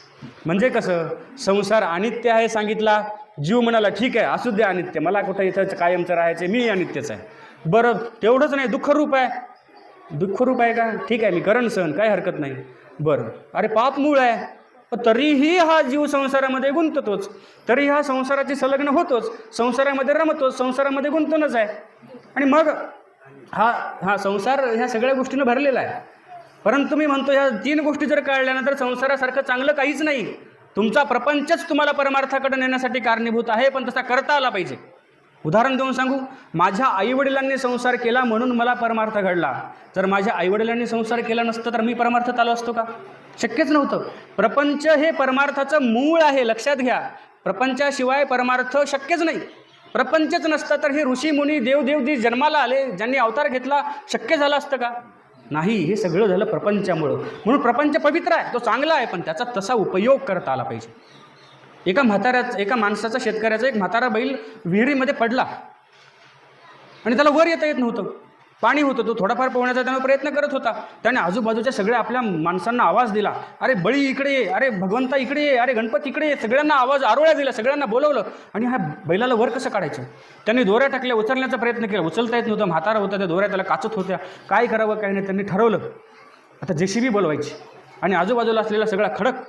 म्हणजे कसं, संसार अनित्य आहे सांगितला, जीव म्हणाला ठीक आहे असू द्या अनित्य, मला कुठं इथं कायमचं राहायचं, मी अनित्यच आहे. बरं तेवढंच नाही, दुःखरूप आहे, दुःखरूप आहे का, ठीक आहे मी करण सहन, काही हरकत नाही. बरं अरे पाप मूळ आहे, पण तरीही हा जीव संसारामध्ये गुंततोच, तरी हा संसाराची संलग्न होतोच, संसारामध्ये रमतोच, संसारामध्ये गुंतूनच आहे. आणि मग हा संसार ह्या सगळ्या गोष्टीनं भरलेला आहे. परंतु मी म्हणतो ह्या 3 गोष्टी जर कळल्यानंतर संसारासारखं चांगलं काहीच नाही. तुमचा प्रपंचच तुम्हाला परमार्थाकडे नेण्यासाठी कारणीभूत आहे, पण तसा करता आला पाहिजे. उदाहरण देऊन सांगू, माझ्या आईवडिलांनी संसार केला म्हणून मला परमार्थ घडला. जर माझ्या आईवडिलांनी संसार केला नसतं तर मी परमार्थात आलो असतो का? शक्यच नव्हतं. प्रपंच हे परमार्थाचं मूळ आहे, लक्षात घ्या. प्रपंचाशिवाय परमार्थ शक्यच नाही. प्रपंचच नसता तर हे ऋषीमुनी देवदेव जे जन्माला आले, ज्यांनी अवतार घेतला, शक्य झालं असतं का? नाही. हे सगळं झालं प्रपंचामुळं. म्हणून प्रपंच पवित्र आहे, तो चांगला आहे, पण त्याचा तसा उपयोग करता आला पाहिजे. एका माणसाचा, शेतकऱ्याचा एक म्हातारा बैल विहिरीमध्ये पडला आणि त्याला वर येता येत नव्हतं, पाणी होतं, तो थोडाफार पोहण्याचा त्याने प्रयत्न करत होता. त्याने आजूबाजूच्या सगळ्या आपल्या माणसांना आवाज दिला, अरे बळी इकडे ये, अरे भगवंता इकडे ये, अरे गणपती इकडे ये, सगळ्यांना आवाज आरोळ्या दिला, सगळ्यांना बोलवलं. आणि ह्या बैलाला वर कसं काढायचं, त्यांनी दोऱ्या टाकल्या, उचलण्याचा प्रयत्न केला, उचलता येत नव्हतं, म्हातारा होता, त्या दोऱ्या त्याला काचत होत्या, काय करावं काय नाही. त्यांनी ठरवलं आता JCB बोलवायची आणि आजूबाजूला असलेला सगळा खडक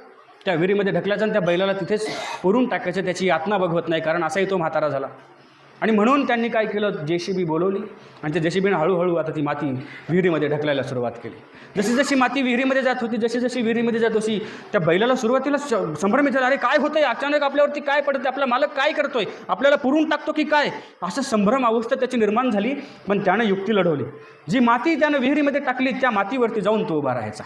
त्या विहिरीमध्ये ढकलायचा आणि त्या बैलाला तिथेच पुरून टाकायचं, त्याची यातना बघवत नाही, कारण असाही तो म्हातारा झाला. आणि म्हणून त्यांनी काय केलं, JCB बोलवली आणि त्या JCBनं हळूहळू आता ती माती विहिरीमध्ये ढकलायला सुरुवात केली. जशी जशी माती विहिरीमध्ये जात होती, जशी जशी विहिरीमध्ये जात होती, त्या बैलाला सुरुवातीला संभ्रम येतो, अरे काय होतंय, अचानक आपल्यावरती काय पडतं, आपला मालक काय करतोय, आपल्याला पुरून टाकतो की काय, असं संभ्रम अवस्था त्याची निर्माण झाली. पण त्यानं युक्ती लढवली. जी माती त्यानं विहिरीमध्ये टाकली त्या मातीवरती जाऊन तो उभा राहायचा,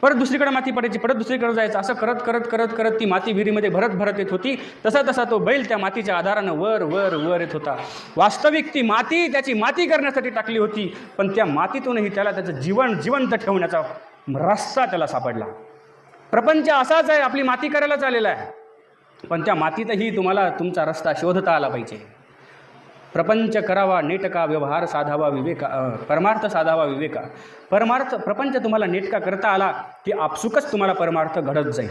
परत दुसरीकडे माती पडायची, परत दुसरीकडे जायचं, असं करत करत करत करत ती माती विहिरीमध्ये भरत भरत येत होती. तसा तसा तो बैल त्या मातीच्या आधारानं वर वर वर येत होता. वास्तविक ती माती त्याची माती करण्यासाठी टाकली होती, पण त्या मातीतूनही त्याला त्याचं जीवन जिवंत ठेवण्याचा रस्ता त्याला सापडला. प्रपंच असाच आहे, आपली माती करायलाच आलेला आहे, पण त्या मातीतही तुम्हाला तुमचा रस्ता शोधता आला पाहिजे. प्रपंच करावा नेटका, व्यवहार साधावा विवेका, परमार्थ साधावा विवेका. प्रपंच तुम्हाला नेटका करता आला की आपसुकच तुम्हाला परमार्थ घडत जाईल,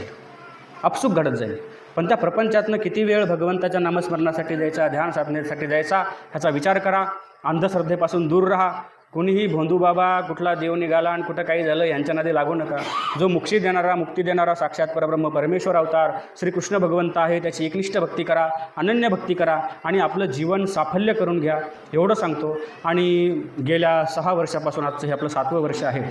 आपसुक घडत जाईल. पण त्या प्रपंचातनं किती वेळ भगवंताच्या नामस्मरणासाठी जायचा, ध्यान साधनेसाठी जायचा, ह्याचा विचार करा. अंधश्रद्धेपासून दूर राहा. कुणीही भोंदू बाबा, कुठला देव निघाला आणि कुठं काही झालं यांच्या नादी लागू नका. जो मुक्ती देणारा साक्षात परब्रह्म परमेश्वर अवतार श्रीकृष्ण भगवंत आहे, त्याची एकनिष्ठ भक्ती करा, अनन्य भक्ती करा आणि आपलं जीवन साफल्य करून घ्या, एवढं सांगतो. आणि गेल्या 6 वर्षापासून, आजचं हे आपलं 7वं वर्ष आहे,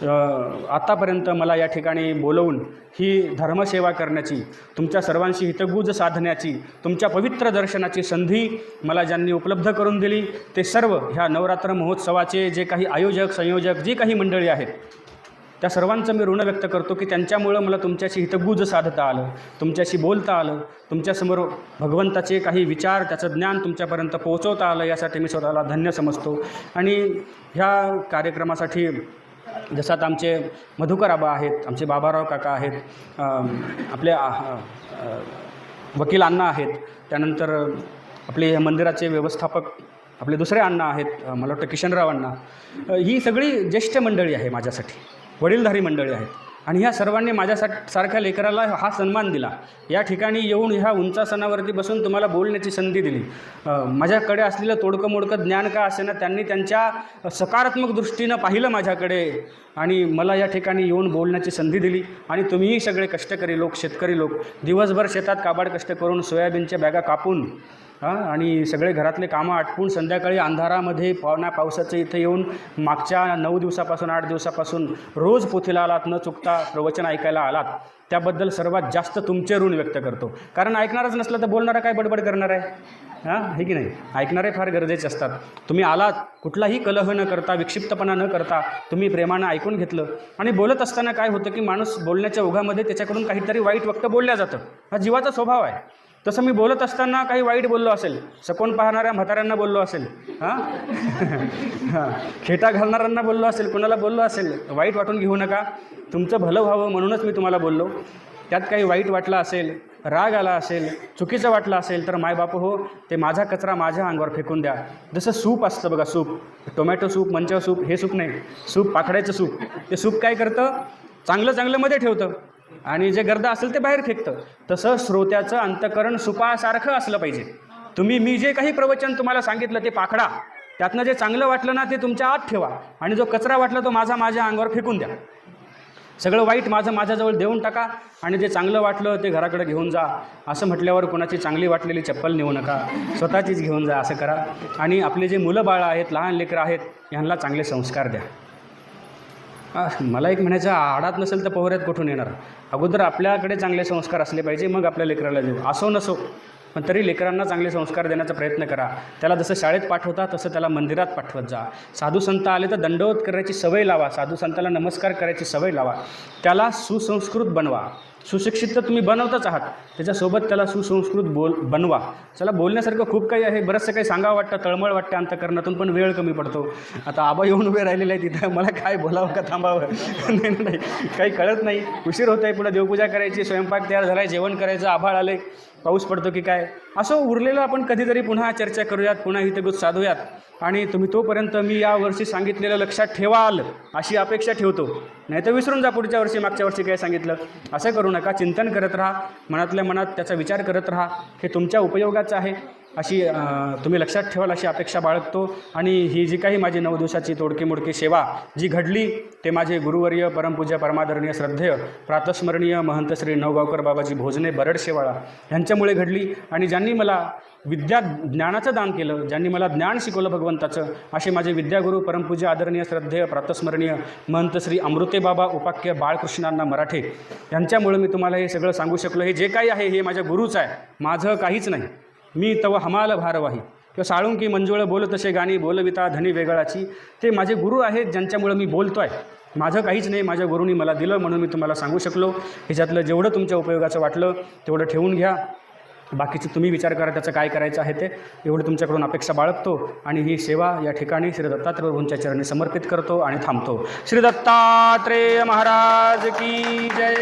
आत्तापर्यंत मला या ठिकाणी बोलवून ही धर्मसेवा करण्याची, तुमच्या सर्वांशी हितगुज साधण्याची, तुमच्या पवित्र दर्शनाची संधी मला ज्यांनी उपलब्ध करून दिली, ते सर्व ह्या नवरात्र महोत्सवाचे जे काही आयोजक संयोजक जी काही मंडळी आहेत, त्या सर्वांचं मी ऋण व्यक्त करतो की त्यांच्यामुळं मला तुमच्याशी हितगुज साधता आलं, तुमच्याशी बोलता आलं, तुमच्यासमोर भगवंताचे काही विचार, त्याचं ज्ञान तुमच्यापर्यंत पोहोचवता आलं, यासाठी मी स्वतःला धन्य समजतो. आणि ह्या कार्यक्रमासाठी जसं आता आमचे मधुकर आबा आहेत, आमचे बाबाराव काका आहेत, आपले वकील अण्णा आहेत, त्यानंतर आपले मंदिराचे व्यवस्थापक आपले दुसरे अण्णा आहेत, मला वाटतं किशनराव अण्णा, ही सगळी ज्येष्ठ मंडळी आहे, माझ्यासाठी वडीलधारी मंडळी आहेत. आणि ह्या सर्वांनी माझ्यासारख्या लेकराला हा सन्मान दिला. या ठिकाणी येऊन ह्या उंचासनावरती बसून तुम्हाला बोलण्याची संधी दिली. माझ्याकडे असलेलं तोडकं मोडकं ज्ञान का असेना, त्यांनी त्यांच्या सकारात्मक दृष्टीनं पाहिलं माझ्याकडे आणि मला या ठिकाणी येऊन बोलण्याची संधी दिली. आणि तुम्हीही सगळे कष्टकरी लोक, शेतकरी लोक, दिवसभर शेतात काबाड कष्ट करून सोयाबीनच्या बॅगा कापून हां, आणि सगळे घरातले कामं आटपून संध्याकाळी अंधारामध्ये पावसाचं इथं येऊन मागच्या 9 दिवसापासून 8 दिवसापासून रोज पोथीला आलात, न चुकता प्रवचन ऐकायला आलात, त्याबद्दल सर्वात जास्त तुमचे ऋण व्यक्त करतो. कारण ऐकणारच नसलं तर बोलणारा काय बडबड करणार आहे? हां, हे की नाही? ऐकणारे फार गरजेचे असतात. तुम्ही आलात, कुठलाही कलह न करता, विक्षिप्तपणा न करता तुम्ही प्रेमानं ऐकून घेतलं. आणि बोलत असताना काय होतं की माणूस बोलण्याच्या ओघामध्ये त्याच्याकडून काहीतरी वाईट वक्त बोलल्या जातं. हा जीवाचा स्वभाव आहे. तसं मी बोलत असताना काही वाईट बोललो असेल, सकोन पाहणाऱ्या म्हाताऱ्यांना बोललो असेल, हां हां, खेटा घालणाऱ्यांना बोललो असेल, कोणाला बोललो असेल, वाईट वाटून घेऊ नका. तुमचं भलं व्हावं म्हणूनच मी तुम्हाला बोललो. त्यात काही वाईट वाटलं असेल, राग आला असेल, चुकीचं वाटलं असेल तर मायबाप हो, ते माझा कचरा माझ्या अंगावर फेकून द्या. जसं सूप असतं बघा, soup, tomato soup, Manchow soup, हे सूप नाही, सूप पाकड्याचं सूप. ते सूप काय करतं? चांगलं मध्ये ठेवतं आणि जे गर्द असेल ते बाहेर फेकतं. तसं श्रोत्याचं अंतःकरण सुपासारखं असलं पाहिजे. मी जे काही प्रवचन तुम्हाला सांगितलं ते पाखडा, त्यातनं जे चांगलं वाटलं ना ते तुमच्या आत ठेवा आणि जो कचरा वाटला तो माझ्या अंगावर फेकून द्या. सगळं वाईट माझ्याजवळ देऊन टाका आणि जे चांगलं वाटलं ते घराकडे घेऊन जा. असं म्हटल्यावर कोणाची चांगली वाटलेली चप्पल नेऊ नका, स्वतःचीच घेऊन जा. असं करा. आणि आपले जे मुलं बाळं आहेत, लहान लेकरं आहेत, ह्यांना चांगले संस्कार द्या. मला एक म्हणायचं, आडात नसेल तर पोहऱ्यात कुठून येणार? अगोदर आपल्याकडे चांगले संस्कार असले पाहिजे, मग आपल्या लेकराला देऊ. असो नसो, पण तरी लेकरांना चांगले संस्कार देण्याचा प्रयत्न करा. त्याला जसं शाळेत पाठवता तसं त्याला मंदिरात पाठवत जा. साधू संत आले तर दंडवत करायची सवय लावा, साधू संताला नमस्कार करायची सवय लावा. त्याला सुसंस्कृत बनवा. सुशिक्षित तर तुम्ही बनवतच आहात, त्याच्यासोबत त्याला सुसंस्कृत बनवा. चला, बोलण्यासारखं खूप काही आहे, बरंचसं काही सांगावं वाटतं, तळमळ वाटतं अंतःकरणातून, पण वेळ कमी पडतो. आता आबा येऊन उभे राहिलेले आहे तिथं, मला काय बोलावं का थांबावं नाही, काही कळत नाही. उशीर होत आहे, पुढे देवपूजा करायची, स्वयंपाक तयार झाला आहे, जेवण करायचं, आभाळ आले, पाऊस पडतो की काय. असं उरलेलं आपण कधीतरी पुन्हा चर्चा करूयात, पुन्हा इथे गुत साधूयात. आणि तुम्ही तोपर्यंत मी यावर्षी सांगितलेलं लक्षात ठेवाल अशी अपेक्षा ठेवतो. नाही तर विसरून जा पुढच्या वर्षी, मागच्या वर्षी काय सांगितलं. असं करू नका. चिंतन करत राहा, मनातल्या मनात त्याचा विचार करत राहा. हे तुमच्या उपयोगाचं आहे अशी तुम्ही लक्षात ठेवाल अशी अपेक्षा बाळगतो. आणि ही जी काही माझी 9 दिवसाची तोडकी मोडकी सेवा जी घडली ते माझे गुरुवर्य, परमपूज्य, परमादरणीय, श्रद्धेय, प्रातस्मरणीय महंत श्री नवगावकर बाबाजी भोजने बरड शेवाळा ह्यांच्यामुळे घडली. आणि ज्यांनी मला ज्ञानाचं दान केलं, ज्यांनी मला ज्ञान शिकवलं भगवंताचं, असे माझे विद्यागुरू, परमपूज्य, आदरणीय, श्रद्धेय, प्रातस्मरणीय महंत श्री अमृतेबाबा उपाख्य बाळकृष्णांना मराठे यांच्यामुळे मी तुम्हाला हे सगळं सांगू शकलो. हे जे काही आहे हे माझ्या गुरुचं आहे, माझं काहीच नाही. मी तव हमाल भारवाही किंवा साळुंकी मंजुळ बोल तसे गाणी बोलविता धनी वेगळाची, ते माझे गुरु आहेत ज्यांच्यामुळे मी बोलतो आहे. माझं काहीच नाही, माझ्या गुरुनी मला दिलं म्हणून मी तुम्हाला सांगू शकलो. ह्याच्यातलं जेवढं तुमच्या उपयोगाचं वाटलं तेवढं ठेवून घ्या. बाकीचं तुम्ही विचार करा त्याचं काय करायचं आहे ते. एवढं तुमच्याकडून अपेक्षा बाळगतो आणि ही सेवा या ठिकाणी श्री दत्तात्रेय प्रभूंच्या चरणी समर्पित करतो आणि थांबतो. श्री दत्तात्रेय महाराज की जय.